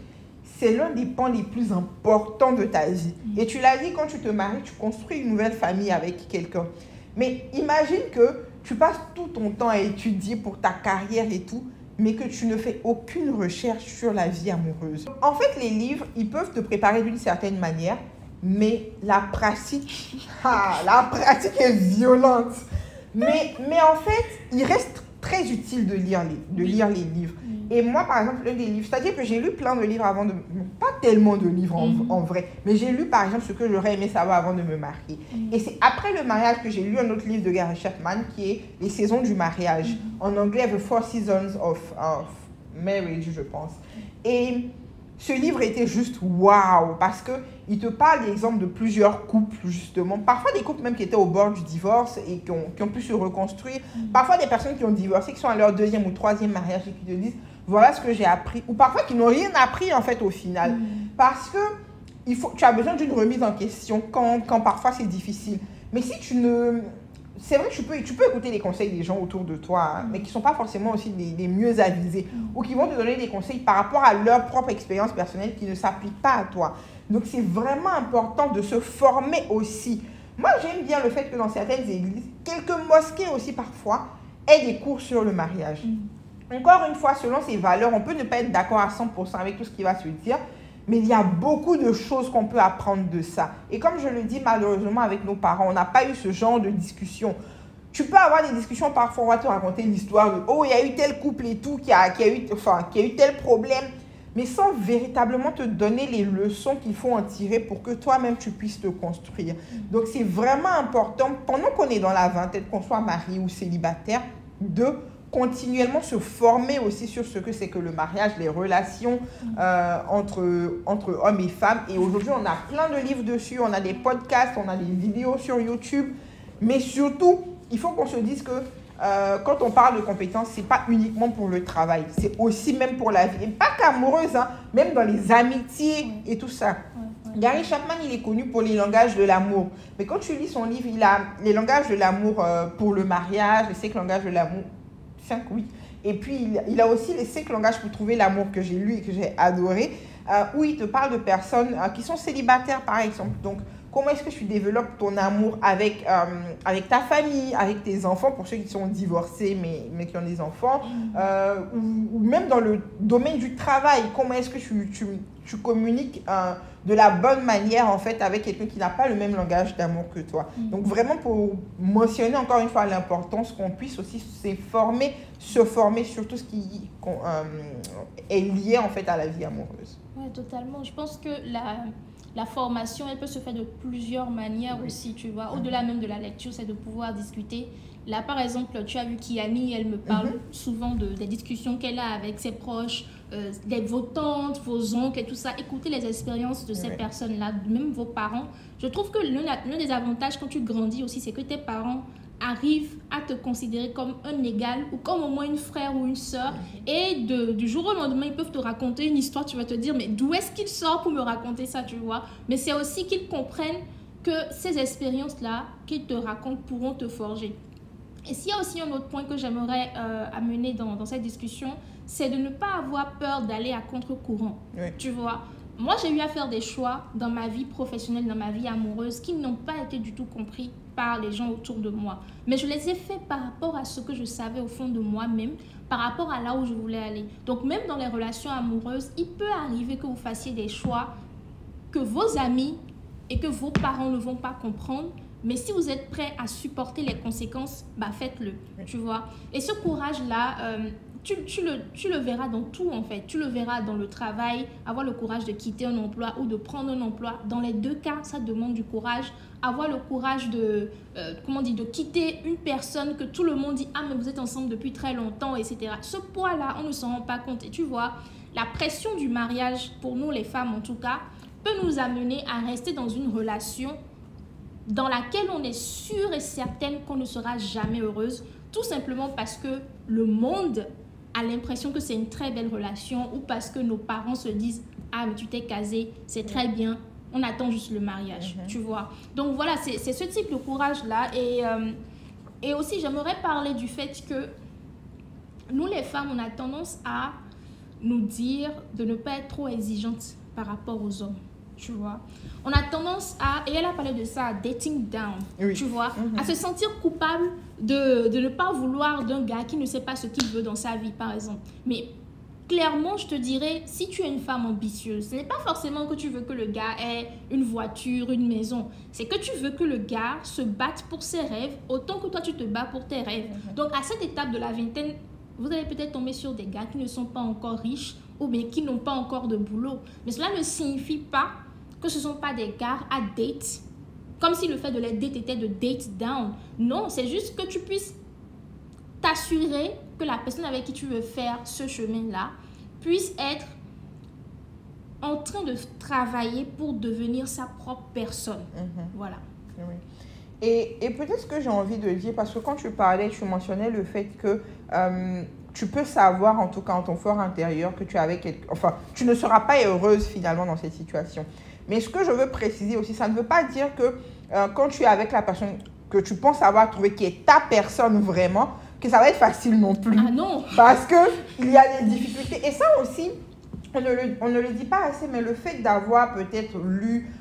c'est l'un des pans les plus importants de ta vie. Et tu l'as dit, quand tu te maries, tu construis une nouvelle famille avec quelqu'un. Mais imagine que tu passes tout ton temps à étudier pour ta carrière et tout, mais que tu ne fais aucune recherche sur la vie amoureuse. En fait, les livres, ils peuvent te préparer d'une certaine manière, mais la pratique est violente. Mais en fait, il reste très utile de lire les livres. Et moi, par exemple, l'un des livres, c'est-à-dire que j'ai lu plein de livres avant de... Pas tellement de livres en vrai, mais j'ai lu, par exemple, ce que j'aurais aimé savoir avant de me marier. Et c'est après le mariage que j'ai lu un autre livre de Gary Chapman qui est Les saisons du mariage. En anglais, The Four Seasons of Marriage, je pense. Et ce livre était juste waouh, parce qu'il te parle d'exemples de plusieurs couples, justement. Parfois des couples même qui étaient au bord du divorce et qui ont pu se reconstruire. Parfois des personnes qui ont divorcé, qui sont à leur deuxième ou troisième mariage et qui te disent voilà ce que j'ai appris. Ou parfois qui n'ont rien appris en fait au final. Parce que tu as besoin d'une remise en question quand parfois c'est difficile. Mais si tu ne... C'est vrai que tu peux écouter les conseils des gens autour de toi, hein, mais qui ne sont pas forcément aussi les mieux avisés, ou qui vont te donner des conseils par rapport à leur propre expérience personnelle qui ne s'appliquent pas à toi. Donc, c'est vraiment important de se former aussi. Moi, j'aime bien le fait que dans certaines églises, quelques mosquées aussi parfois, aient des cours sur le mariage. Encore une fois, selon ses valeurs, on peut ne pas être d'accord à 100% avec tout ce qui va se dire, mais il y a beaucoup de choses qu'on peut apprendre de ça. Et comme je le dis, malheureusement, avec nos parents, on n'a pas eu ce genre de discussion. Tu peux avoir des discussions, parfois on va te raconter l'histoire de « Oh, il y a eu tel couple et tout, qui a eu tel problème », mais sans véritablement te donner les leçons qu'il faut en tirer pour que toi-même, tu puisses te construire. Donc, c'est vraiment important, pendant qu'on est dans la vingtaine, qu'on soit marié ou célibataire, de continuellement se former aussi sur ce que c'est que le mariage, les relations entre hommes et femmes. Et aujourd'hui, on a plein de livres dessus, on a des podcasts, on a des vidéos sur YouTube. Mais surtout, il faut qu'on se dise que quand on parle de compétences, ce n'est pas uniquement pour le travail, c'est aussi même pour la vie. Et pas qu'amoureuse, hein, même dans les amitiés et tout ça. Gary Chapman, il est connu pour les langages de l'amour. Mais quand tu lis son livre, il a les langages de l'amour pour le mariage, les 5 langages de l'amour. 5, oui. Et puis, il a aussi les 5 langages pour trouver l'amour que j'ai lu et que j'ai adoré, où il te parle de personnes qui sont célibataires, par exemple. Donc, comment est-ce que tu développes ton amour avec ta famille, avec tes enfants, pour ceux qui sont divorcés mais qui ont des enfants, ou même dans le domaine du travail, comment est-ce que tu communiques de la bonne manière en fait avec quelqu'un qui n'a pas le même langage d'amour que toi. Donc vraiment pour mentionner encore une fois l'importance qu'on puisse aussi se former sur tout ce qui est lié en fait à la vie amoureuse. Oui, totalement. Je pense que la formation, elle peut se faire de plusieurs manières aussi, tu vois. Au-delà même de la lecture, c'est de pouvoir discuter. Là, par exemple, tu as vu Kiani, elle me parle souvent des discussions qu'elle a avec ses proches, vos tantes, vos oncles et tout ça. Écoutez les expériences de ces personnes-là, même vos parents. Je trouve que l'un des avantages quand tu grandis aussi, c'est que tes parents arrivent à te considérer comme un égal ou comme au moins une frère ou une sœur. Et du jour au lendemain, ils peuvent te raconter une histoire. Tu vas te dire, mais d'où est-ce qu'il sort pour me raconter ça, tu vois? Mais c'est aussi qu'ils comprennent que ces expériences-là qu'ils te racontent pourront te forger. Et s'il y a aussi un autre point que j'aimerais amener dans cette discussion, c'est de ne pas avoir peur d'aller à contre-courant. Tu vois, moi, j'ai eu à faire des choix dans ma vie professionnelle, dans ma vie amoureuse, qui n'ont pas été du tout compris par les gens autour de moi. Mais je les ai faits par rapport à ce que je savais au fond de moi-même, par rapport à là où je voulais aller. Donc, même dans les relations amoureuses, il peut arriver que vous fassiez des choix que vos amis et que vos parents ne vont pas comprendre. Mais si vous êtes prêt à supporter les conséquences, bah faites-le, tu vois. Et ce courage-là, tu le verras dans tout, en fait. Tu le verras dans le travail, avoir le courage de quitter un emploi ou de prendre un emploi. Dans les deux cas, ça demande du courage. Avoir le courage de quitter une personne que tout le monde dit « Ah, mais vous êtes ensemble depuis très longtemps, etc. » Ce poids-là, on ne s'en rend pas compte. Et tu vois, la pression du mariage, pour nous les femmes en tout cas, peut nous amener à rester dans une relation dans laquelle on est sûre et certaine qu'on ne sera jamais heureuse, tout simplement parce que le monde a l'impression que c'est une très belle relation ou parce que nos parents se disent « Ah, mais tu t'es casé, c'est très bien, on attend juste le mariage. » Tu vois. Donc voilà, c'est ce type de courage-là. Et aussi, j'aimerais parler du fait que nous, les femmes, on a tendance à nous dire de ne pas être trop exigeantes par rapport aux hommes. Tu vois, on a tendance à, et elle a parlé de ça, dating down, tu vois, à se sentir coupable de ne pas vouloir d'un gars qui ne sait pas ce qu'il veut dans sa vie, par exemple. Mais clairement, je te dirais, si tu es une femme ambitieuse, ce n'est pas forcément que tu veux que le gars ait une voiture, une maison. C'est que tu veux que le gars se batte pour ses rêves autant que toi, tu te bats pour tes rêves. Donc, à cette étape de la vingtaine, vous allez peut-être tomber sur des gars qui ne sont pas encore riches ou bien qui n'ont pas encore de boulot. Mais cela ne signifie pas que ce ne sont pas des gars à date, comme si le fait de les date était de date down. Non, c'est juste que tu puisses t'assurer que la personne avec qui tu veux faire ce chemin-là puisse être en train de travailler pour devenir sa propre personne. Voilà. Oui. Et peut-être ce que j'ai envie de dire, parce que quand tu parlais, tu mentionnais le fait que tu peux savoir, en tout cas en ton fort intérieur, que tu es avec quelqu'un, enfin, tu ne seras pas heureuse finalement dans cette situation. Mais ce que je veux préciser aussi, ça ne veut pas dire que quand tu es avec la personne que tu penses avoir trouvé qui est ta personne vraiment, que ça va être facile non plus. Ah non! Parce qu'il y a des difficultés. Et ça aussi, on ne le dit pas assez, mais le fait d'avoir peut-être lu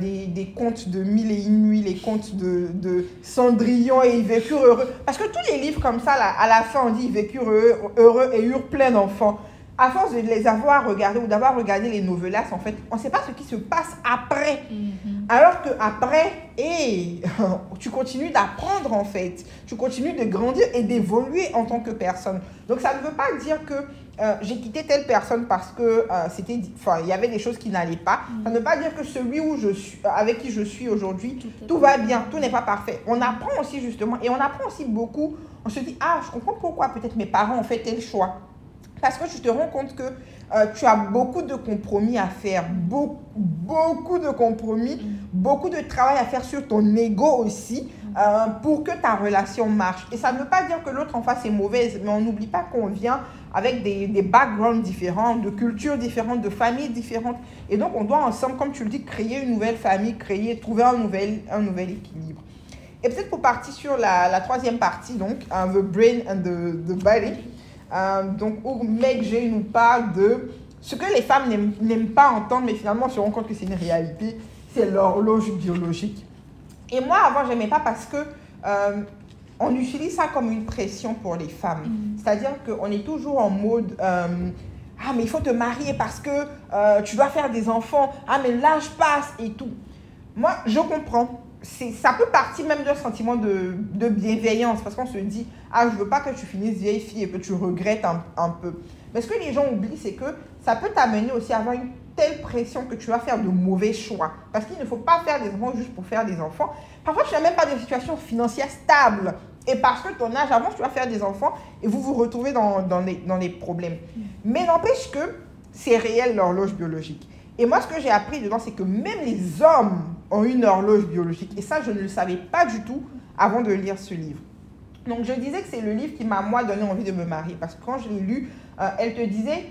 des contes de Mille et une nuits, les contes de Cendrillon et ils vécurent heureux. Parce que tous les livres comme ça, là, à la fin, on dit ils vécurent heureux et eurent plein d'enfants. À force de les avoir regardés ou d'avoir regardé les novellas, en fait, on ne sait pas ce qui se passe après. Alors qu'après, tu continues d'apprendre, en fait. Tu continues de grandir et d'évoluer en tant que personne. Donc, ça ne veut pas dire que j'ai quitté telle personne parce que il y avait des choses qui n'allaient pas. Ça ne veut pas dire que celui avec qui je suis aujourd'hui, tout va bien, tout n'est pas parfait. On apprend aussi, justement, et on apprend aussi beaucoup. On se dit, ah, je comprends pourquoi peut-être mes parents ont fait tel choix. Parce que tu te rends compte que tu as beaucoup de compromis à faire, beaucoup de compromis, beaucoup de travail à faire sur ton ego aussi pour que ta relation marche. Et ça ne veut pas dire que l'autre en face est mauvaise, mais on n'oublie pas qu'on vient avec des backgrounds différents, de cultures différentes, de familles différentes. Et donc, on doit ensemble, comme tu le dis, créer une nouvelle famille, trouver un nouvel équilibre. Et peut-être pour partir sur la troisième partie, donc, The Brain and the Body. Donc, où Meg Jay nous parle de ce que les femmes n'aiment pas entendre, mais finalement on se rend compte que c'est une réalité, c'est l'horloge biologique. Et moi, avant, je n'aimais pas parce que on utilise ça comme une pression pour les femmes. C'est-à-dire qu'on est toujours en mode ah, mais il faut te marier parce que tu dois faire des enfants. Ah, mais l'âge passe et tout. Moi, je comprends. Ça peut partir même d'un sentiment de bienveillance parce qu'on se dit ah, je veux pas que tu finisses vieille fille et que tu regrettes un peu. Mais ce que les gens oublient, c'est que ça peut t'amener aussi à avoir une telle pression que tu vas faire de mauvais choix. Parce qu'il ne faut pas faire des enfants juste pour faire des enfants. Parfois, tu n'as même pas de situation financière stable. Et parce que ton âge avance, tu vas faire des enfants et vous vous retrouvez dans les problèmes. Mais n'empêche que c'est réel l'horloge biologique. Et moi, ce que j'ai appris dedans, c'est que même les hommes ont une horloge biologique. Et ça, je ne le savais pas du tout avant de lire ce livre. Donc, je disais que c'est le livre qui m'a, moi, donné envie de me marier. Parce que quand je l'ai lu, elle te disait,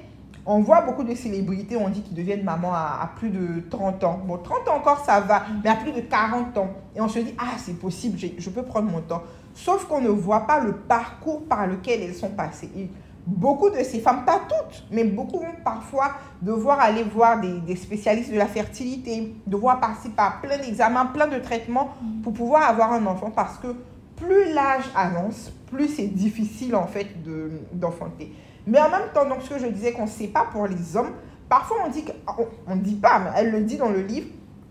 on voit beaucoup de célébrités, on dit qu'ils deviennent maman à plus de 30 ans. Bon, 30 ans encore, ça va, mais à plus de 40 ans. Et on se dit, ah, c'est possible, je peux prendre mon temps. Sauf qu'on ne voit pas le parcours par lequel elles sont passées. Et beaucoup de ces femmes, pas toutes, mais beaucoup vont parfois devoir aller voir des spécialistes de la fertilité, devoir passer par plein d'examens, plein de traitements pour pouvoir avoir un enfant parce que plus l'âge avance, plus c'est difficile en fait d'enfanter. Mais en même temps, donc ce que je disais qu'on ne sait pas pour les hommes, parfois on dit, on ne dit pas, mais elle le dit dans le livre,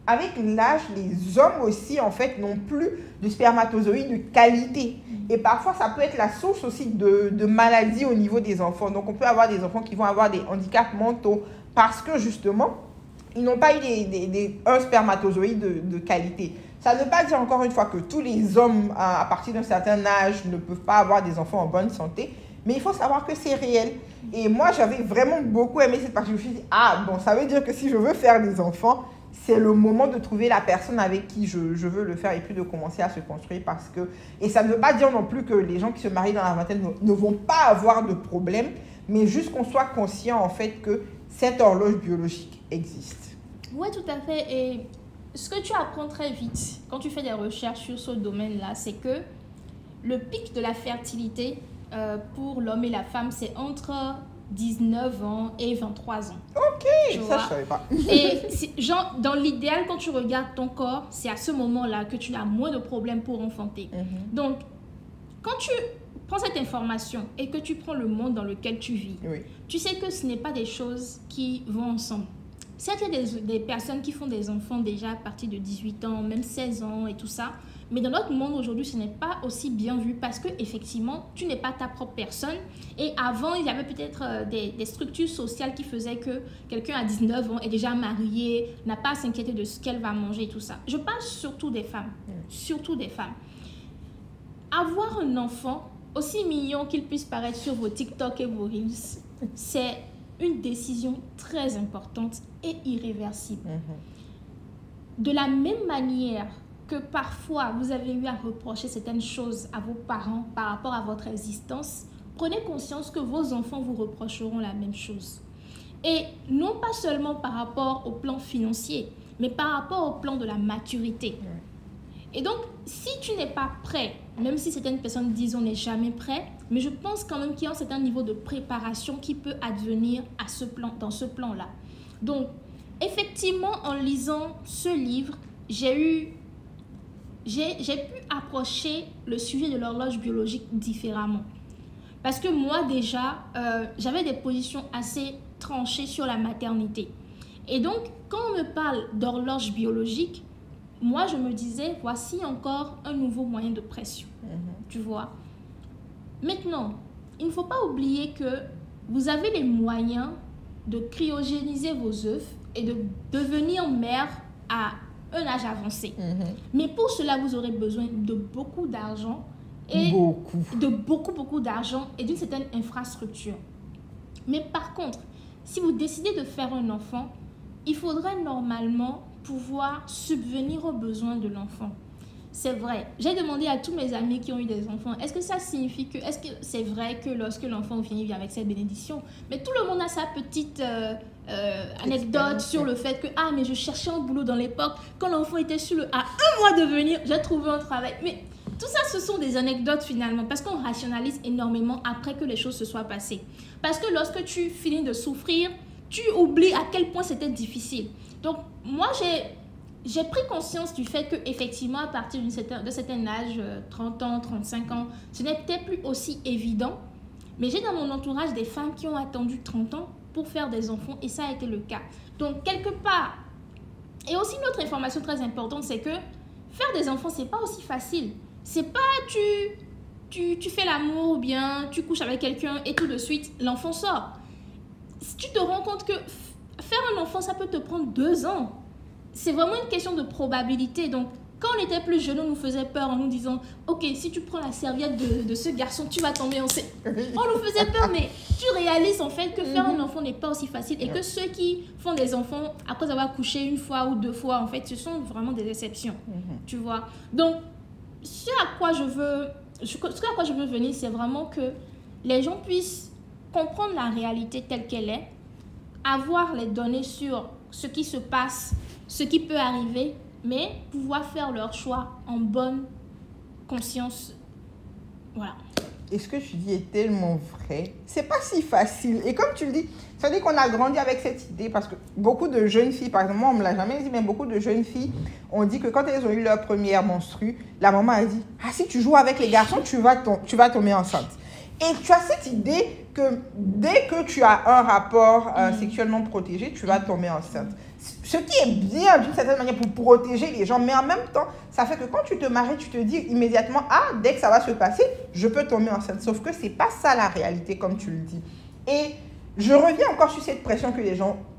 avec l'âge, les hommes aussi en fait n'ont plus de spermatozoïdes de qualité. Et parfois, ça peut être la source aussi de maladies au niveau des enfants. Donc, on peut avoir des enfants qui vont avoir des handicaps mentaux parce que, justement, ils n'ont pas eu un spermatozoïde de qualité. Ça ne veut pas dire, encore une fois, que tous les hommes, à partir d'un certain âge, ne peuvent pas avoir des enfants en bonne santé. Mais il faut savoir que c'est réel. Et moi, j'avais vraiment beaucoup aimé cette partie. Je me suis dit, ah, bon, ça veut dire que si je veux faire des enfants, c'est le moment de trouver la personne avec qui je veux le faire et puis de commencer à se construire parce que... Et ça ne veut pas dire non plus que les gens qui se marient dans la vingtaine ne vont pas avoir de problème, mais juste qu'on soit conscient en fait que cette horloge biologique existe. Oui, tout à fait. Et ce que tu apprends très vite quand tu fais des recherches sur ce domaine-là, c'est que le pic de la fertilité pour l'homme et la femme, c'est entre 19 ans et 23 ans. Ok, ça je savais pas. Et genre, dans l'idéal, quand tu regardes ton corps, c'est à ce moment-là que tu as moins de problèmes pour enfanter. Donc, quand tu prends cette information et que tu prends le monde dans lequel tu vis, tu sais que ce n'est pas des choses qui vont ensemble. Certes, il y a des personnes qui font des enfants déjà à partir de 18 ans, même 16 ans et tout ça. Mais dans notre monde aujourd'hui, ce n'est pas aussi bien vu parce que effectivement, tu n'es pas ta propre personne. Et avant, il y avait peut-être des structures sociales qui faisaient que quelqu'un à 19 ans est déjà marié, n'a pas à s'inquiéter de ce qu'elle va manger et tout ça. Je parle surtout des femmes. Surtout des femmes. Avoir un enfant, aussi mignon qu'il puisse paraître sur vos TikTok et vos Reels, c'est une décision très importante et irréversible. De la même manière que parfois vous avez eu à reprocher certaines choses à vos parents par rapport à votre existence, prenez conscience que vos enfants vous reprocheront la même chose. Et non pas seulement par rapport au plan financier, mais par rapport au plan de la maturité. Et donc, si tu n'es pas prêt, même si certaines personnes disent on n'est jamais prêt, mais je pense quand même qu'il y a un certain niveau de préparation qui peut advenir à ce plan, dans ce plan-là. Donc, effectivement, en lisant ce livre, j'ai pu approcher le sujet de l'horloge biologique différemment. Parce que moi, déjà, j'avais des positions assez tranchées sur la maternité. Et donc, quand on me parle d'horloge biologique, moi, je me disais, voici encore un nouveau moyen de pression. Tu vois. Maintenant, il ne faut pas oublier que vous avez les moyens de cryogéniser vos œufs et de devenir mère à un âge avancé. Mais pour cela, vous aurez besoin de beaucoup d'argent et de beaucoup d'argent et d'une certaine infrastructure. Mais par contre, si vous décidez de faire un enfant, il faudrait normalement pouvoir subvenir aux besoins de l'enfant. C'est vrai. J'ai demandé à tous mes amis qui ont eu des enfants, est-ce que ça signifie que, est-ce que c'est vrai que lorsque l'enfant vient, il vient avec ses bénédictions? Mais tout le monde a sa petite anecdote sur le fait que, ah, mais je cherchais un boulot dans l'époque, quand l'enfant était à 1 mois de venir, j'ai trouvé un travail. Mais tout ça, ce sont des anecdotes finalement, parce qu'on rationalise énormément après que les choses se soient passées. Parce que lorsque tu finis de souffrir, tu oublies à quel point c'était difficile. Donc, moi, j'ai pris conscience du fait qu'effectivement, à partir d'un certain âge, 30 ans, 35 ans, ce n'était plus aussi évident. Mais j'ai dans mon entourage des femmes qui ont attendu 30 ans pour faire des enfants et ça a été le cas. Donc, quelque part, et aussi une autre information très importante, c'est que faire des enfants, c'est pas aussi facile. C'est pas tu fais l'amour ou bien tu couches avec quelqu'un et tout de suite, l'enfant sort. Si tu te rends compte que faire un enfant, ça peut te prendre 2 ans. C'est vraiment une question de probabilité. Donc, quand on était plus jeunes, on nous faisait peur en nous disant « Ok, si tu prends la serviette de ce garçon, tu vas tomber enceinte. » On nous faisait peur, mais tu réalises en fait que faire un enfant n'est pas aussi facile et que ceux qui font des enfants après avoir couché 1 fois ou 2 fois, en fait, ce sont vraiment des exceptions. Tu vois. Donc, ce à quoi je veux venir, c'est vraiment que les gens puissent comprendre la réalité telle qu'elle est, avoir les données sur ce qui se passe, ce qui peut arriver, mais pouvoir faire leur choix en bonne conscience. Voilà. Et ce que tu dis est tellement vrai. C'est pas si facile. Et comme tu le dis, ça veut dire qu'on a grandi avec cette idée parce que beaucoup de jeunes filles, par exemple, moi on me l'a jamais dit, mais beaucoup de jeunes filles ont dit que quand elles ont eu leur première menstrue, la maman a dit « Ah, si tu joues avec les garçons, tu vas tomber enceinte. » Et tu as cette idée que dès que tu as un rapport sexuellement protégé, tu vas tomber enceinte. Ce qui est bien d'une certaine manière pour protéger les gens, mais en même temps, ça fait que quand tu te maries, tu te dis immédiatement, ah, dès que ça va se passer, je peux tomber enceinte. Sauf que c'est pas ça la réalité, comme tu le dis. Et je reviens encore sur cette pression que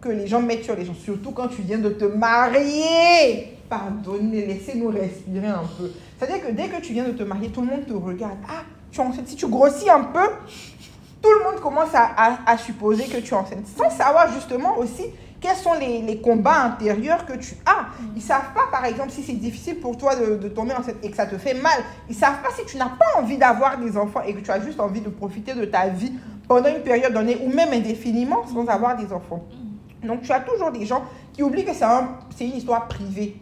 les gens mettent sur les gens, surtout quand tu viens de te marier. Pardonnez, laissez-nous respirer un peu. C'est-à-dire que dès que tu viens de te marier, tout le monde te regarde. Ah, tu es enceinte. Si tu grossis un peu, tout le monde commence à supposer que tu es enceinte. Sans savoir justement aussi quels sont les combats intérieurs que tu as. Ils ne savent pas, par exemple, si c'est difficile pour toi de tomber enceinte et que ça te fait mal. Ils ne savent pas si tu n'as pas envie d'avoir des enfants et que tu as juste envie de profiter de ta vie pendant une période donnée ou même indéfiniment sans avoir des enfants. Donc, tu as toujours des gens qui oublient que c'est une histoire privée.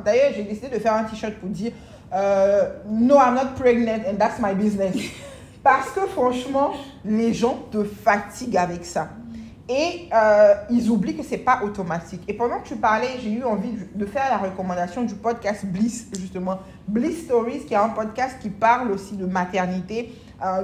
D'ailleurs, j'ai décidé de faire un t-shirt pour dire No, I'm not pregnant and that's my business. Parce que franchement, les gens te fatiguent avec ça. Et ils oublient que ce n'est pas automatique. Et pendant que tu parlais, j'ai eu envie de faire la recommandation du podcast Bliss, justement. Bliss Stories, qui est un podcast qui parle aussi de maternité,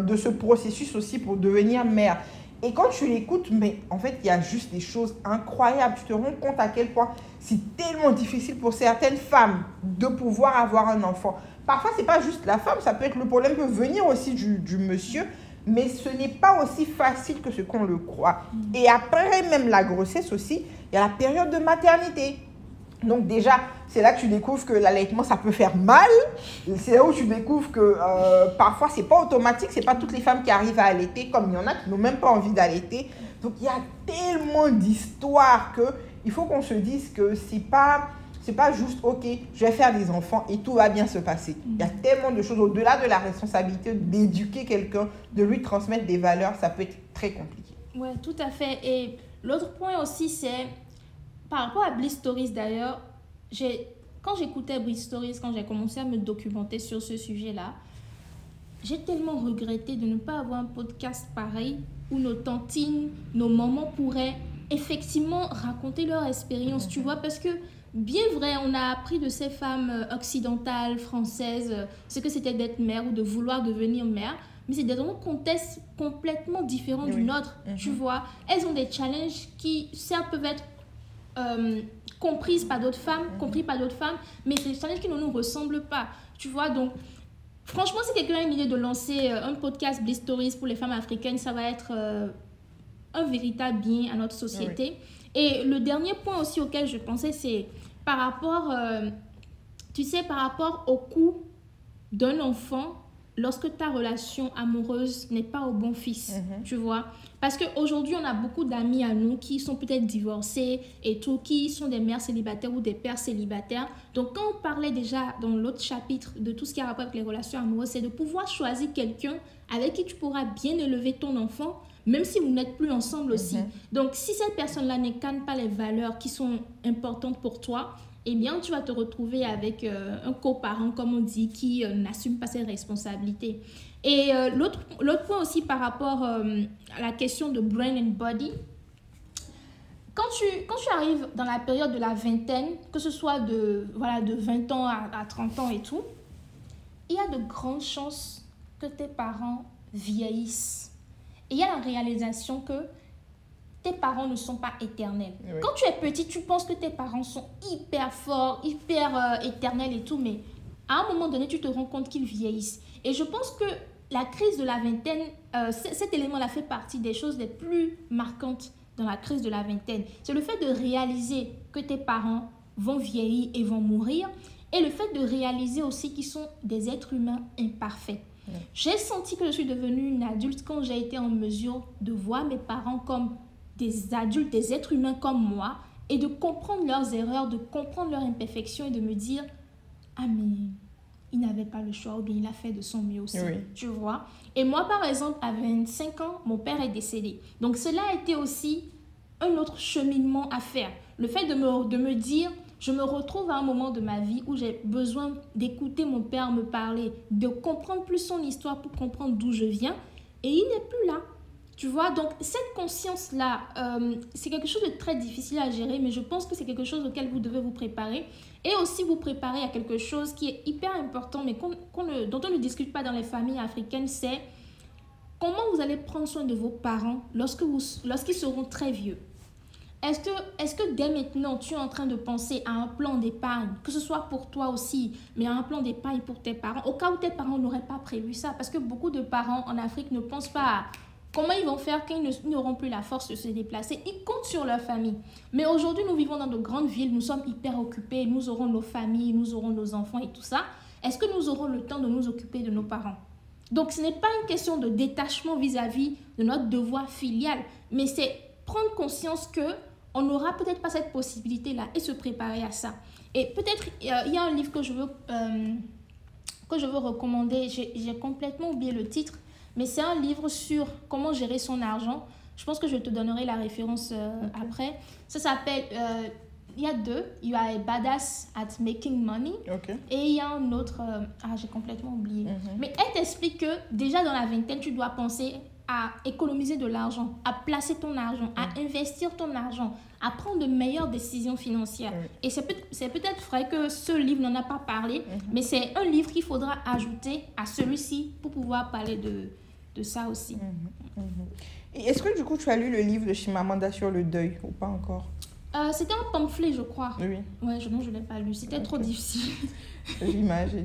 de ce processus aussi pour devenir mère. Et quand tu l'écoutes, mais en fait, il y a juste des choses incroyables. Tu te rends compte à quel point c'est tellement difficile pour certaines femmes de pouvoir avoir un enfant. Parfois, ce n'est pas juste la femme, ça peut être le problème peut venir aussi du monsieur, mais ce n'est pas aussi facile que ce qu'on le croit. Et après même la grossesse aussi, il y a la période de maternité. Donc déjà, c'est là que tu découvres que l'allaitement, ça peut faire mal. C'est là où tu découvres que parfois, ce n'est pas automatique. Ce n'est pas toutes les femmes qui arrivent à allaiter, comme il y en a qui n'ont même pas envie d'allaiter. Donc, il y a tellement d'histoires qu'il faut qu'on se dise que ce n'est pas juste, OK, je vais faire des enfants et tout va bien se passer. Il y a tellement de choses au-delà de la responsabilité d'éduquer quelqu'un, de lui transmettre des valeurs. Ça peut être très compliqué. Oui, tout à fait. Et l'autre point aussi, c'est... Par rapport à Bliss Stories d'ailleurs, quand j'écoutais Bliss Stories, quand j'ai commencé à me documenter sur ce sujet-là, j'ai tellement regretté de ne pas avoir un podcast pareil où nos tantines, nos mamans pourraient effectivement raconter leur expérience, tu vois, parce que bien vrai, on a appris de ces femmes occidentales, françaises, ce que c'était d'être mère ou de vouloir devenir mère, mais c'est dans un contexte complètement différent du nôtre, tu vois. Elles ont des challenges qui, certes, peuvent être comprises par d'autres femmes, compris par d'autres femmes, mais c'est des challenges qui ne nous ressemblent pas, tu vois. Donc, franchement, si quelqu'un a une idée de lancer un podcast Bliss Stories pour les femmes africaines, ça va être un véritable bien à notre société. Et le dernier point aussi auquel je pensais, c'est par rapport, tu sais, par rapport au coût d'un enfant lorsque ta relation amoureuse n'est pas au bon fils, tu vois. Parce qu'aujourd'hui, on a beaucoup d'amis à nous qui sont peut-être divorcés et tout, qui sont des mères célibataires ou des pères célibataires. Donc, quand on parlait déjà dans l'autre chapitre de tout ce qui a rapport avec les relations amoureuses, c'est de pouvoir choisir quelqu'un avec qui tu pourras bien élever ton enfant, même si vous n'êtes plus ensemble aussi. Donc, si cette personne-là n'incarne pas les valeurs qui sont importantes pour toi, eh bien, tu vas te retrouver avec un coparent, comme on dit, qui n'assume pas ses responsabilités. Et l'autre point aussi par rapport à la question de brain and body, quand tu arrives dans la période de la vingtaine, que ce soit de 20 ans à 30 ans et tout, il y a de grandes chances que tes parents vieillissent. Et il y a la réalisation que tes parents ne sont pas éternels. Oui. Quand tu es petit, tu penses que tes parents sont hyper forts, hyper éternels et tout, mais à un moment donné, tu te rends compte qu'ils vieillissent. Et je pense que la crise de la vingtaine, cet élément-là fait partie des choses les plus marquantes dans la crise de la vingtaine. C'est le fait de réaliser que tes parents vont vieillir et vont mourir, et le fait de réaliser aussi qu'ils sont des êtres humains imparfaits. Oui. J'ai senti que je suis devenue une adulte quand j'ai été en mesure de voir mes parents comme des adultes, des êtres humains comme moi, et de comprendre leurs erreurs, de comprendre leurs imperfections et de me dire « Ah, mais il n'avait pas le choix ou bien il a fait de son mieux aussi. Oui. » Tu vois. Et moi, par exemple, à 25 ans, mon père est décédé. Donc, cela a été aussi un autre cheminement à faire. Le fait de me dire, je me retrouve à un moment de ma vie où j'ai besoin d'écouter mon père me parler, de comprendre plus son histoire pour comprendre d'où je viens, et il n'est plus là. Tu vois, donc cette conscience-là, c'est quelque chose de très difficile à gérer, mais je pense que c'est quelque chose auquel vous devez vous préparer. Et aussi vous préparer à quelque chose qui est hyper important, mais dont on ne discute pas dans les familles africaines, c'est comment vous allez prendre soin de vos parents lorsqu'ils seront très vieux. Est-ce que dès maintenant, tu es en train de penser à un plan d'épargne, que ce soit pour toi aussi, mais à un plan d'épargne pour tes parents, au cas où tes parents n'auraient pas prévu ça? Parce que beaucoup de parents en Afrique ne pensent pas à comment ils vont faire quand ils n'auront plus la force de se déplacer. Ils comptent sur leur famille. Mais aujourd'hui, nous vivons dans de grandes villes, nous sommes hyper occupés, nous aurons nos familles, nous aurons nos enfants et tout ça. Est-ce que nous aurons le temps de nous occuper de nos parents? Donc, ce n'est pas une question de détachement vis-à-vis de notre devoir filial, mais c'est prendre conscience que on n'aura peut-être pas cette possibilité-là et se préparer à ça. Et peut-être, il y a un livre que je veux recommander. J'ai complètement oublié le titre, mais c'est un livre sur comment gérer son argent. Je pense que je te donnerai la référence après. Ça s'appelle... il y a deux. Il y a Badass at Making Money. Et il y a un autre... j'ai complètement oublié. Mais elle t'explique que déjà dans la vingtaine, tu dois penser à économiser de l'argent, à placer ton argent, à investir ton argent, à prendre de meilleures décisions financières. Et c'est peut-être vrai que ce livre n'en a pas parlé, mais c'est un livre qu'il faudra ajouter à celui-ci pour pouvoir parler de ça aussi. Et est-ce que du coup tu as lu le livre de Chimamanda sur le deuil ou pas encore? C'était un pamphlet, je crois. Oui. Ouais, non, je ne l'ai pas lu. C'était trop difficile. J'imagine.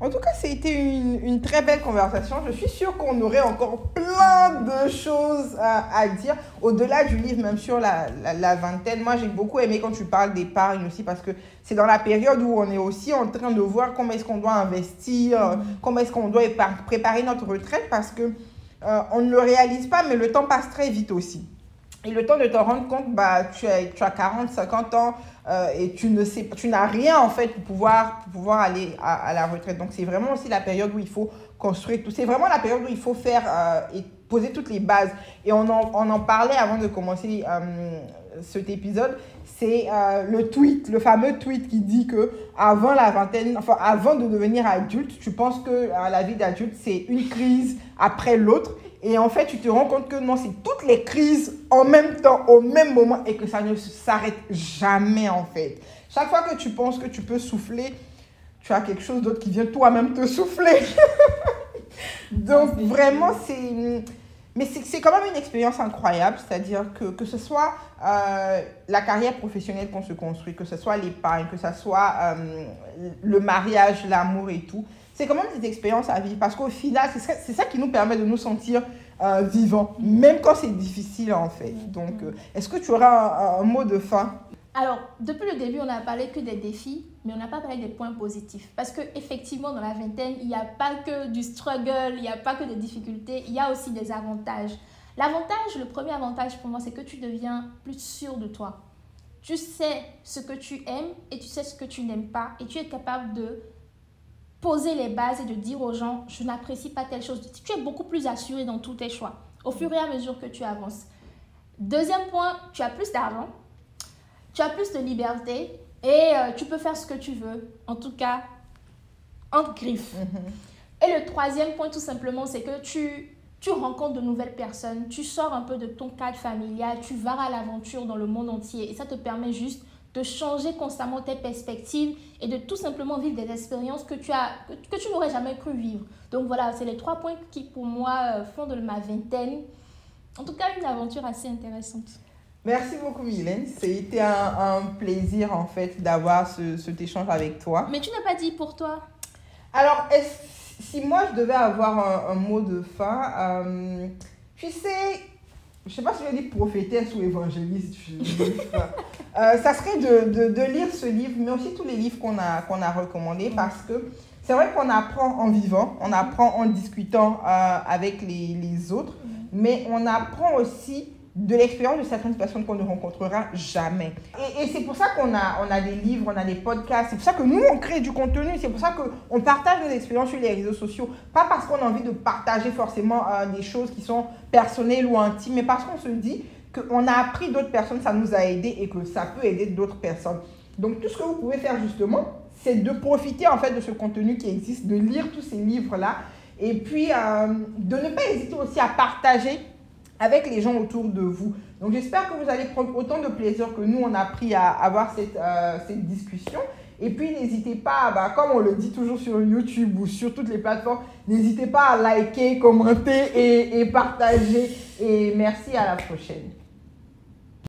En tout cas, c'était une très belle conversation. Je suis sûre qu'on aurait encore plein de choses à dire, au-delà du livre, même sur la vingtaine. Moi, j'ai beaucoup aimé quand tu parles d'épargne aussi, parce que c'est dans la période où on est aussi en train de voir comment est-ce qu'on doit investir, comment est-ce qu'on doit préparer notre retraite, parce que on ne le réalise pas, mais le temps passe très vite aussi. Et le temps de te rendre compte, tu as 40, 50 ans et tu n'as rien en fait pour pouvoir aller à la retraite. Donc, c'est vraiment aussi la période où il faut construire tout. C'est vraiment la période où il faut faire et poser toutes les bases. Et on en parlait avant de commencer cet épisode. C'est le fameux tweet qui dit que avant la vingtaine, enfin avant de devenir adulte, tu penses que la vie d'adulte, c'est une crise après l'autre. Et en fait, tu te rends compte que non, c'est toutes les crises en même temps, au même moment, et que ça ne s'arrête jamais, en fait. Chaque fois que tu penses que tu peux souffler, tu as quelque chose d'autre qui vient toi-même te souffler. Donc, vraiment, c'est quand même une expérience incroyable. C'est-à-dire que ce soit la carrière professionnelle qu'on se construit, que ce soit l'épargne, que ce soit le mariage, l'amour et tout. C'est quand même des expériences à vivre parce qu'au final, c'est ça qui nous permet de nous sentir vivants, même quand c'est difficile en fait. Donc, est-ce que tu auras un mot de fin? Alors, depuis le début, on n'a parlé que des défis, mais on n'a pas parlé des points positifs. Parce qu'effectivement, dans la vingtaine, il n'y a pas que du struggle, il n'y a pas que des difficultés, il y a aussi des avantages. Le premier avantage pour moi, c'est que tu deviens plus sûr de toi. Tu sais ce que tu aimes et tu sais ce que tu n'aimes pas et tu es capable de poser les bases et de dire aux gens, je n'apprécie pas telle chose. Tu es beaucoup plus assuré dans tous tes choix au fur et à mesure que tu avances. Deuxième point, tu as plus d'argent, tu as plus de liberté et tu peux faire ce que tu veux, en tout cas, entre griffes. Et le troisième point, tout simplement, c'est que tu rencontres de nouvelles personnes, tu sors un peu de ton cadre familial, tu vas à l'aventure dans le monde entier et ça te permet juste de changer constamment tes perspectives et de tout simplement vivre des expériences que tu n'aurais jamais cru vivre. Donc voilà, c'est les 3 points qui pour moi font de ma vingtaine, en tout cas, une aventure assez intéressante. Merci beaucoup Mylène, c'était un plaisir en fait d'avoir cet échange avec toi. Mais tu n'as pas dit pour toi? Alors, si moi je devais avoir un mot de fin, tu sais... Je ne sais pas si je vais dire prophétesse ou évangéliste. Ça serait de lire ce livre, mais aussi tous les livres qu'on a recommandés, parce que c'est vrai qu'on apprend en vivant, on apprend en discutant avec les autres, mais on apprend aussi de l'expérience de certaines personnes qu'on ne rencontrera jamais. Et c'est pour ça qu'on a des livres, on a des podcasts, c'est pour ça que nous, on crée du contenu, c'est pour ça qu'on partage nos expériences sur les réseaux sociaux. Pas parce qu'on a envie de partager forcément des choses qui sont personnelles ou intimes, mais parce qu'on se dit qu'on a appris d'autres personnes, ça nous a aidés et que ça peut aider d'autres personnes. Donc tout ce que vous pouvez faire justement, c'est de profiter en fait de ce contenu qui existe, de lire tous ces livres-là et puis de ne pas hésiter aussi à partager avec les gens autour de vous. Donc, j'espère que vous allez prendre autant de plaisir que nous, on a pris à avoir cette discussion. Et puis, n'hésitez pas, comme on le dit toujours sur YouTube ou sur toutes les plateformes, n'hésitez pas à liker, commenter et partager. Et merci, à la prochaine.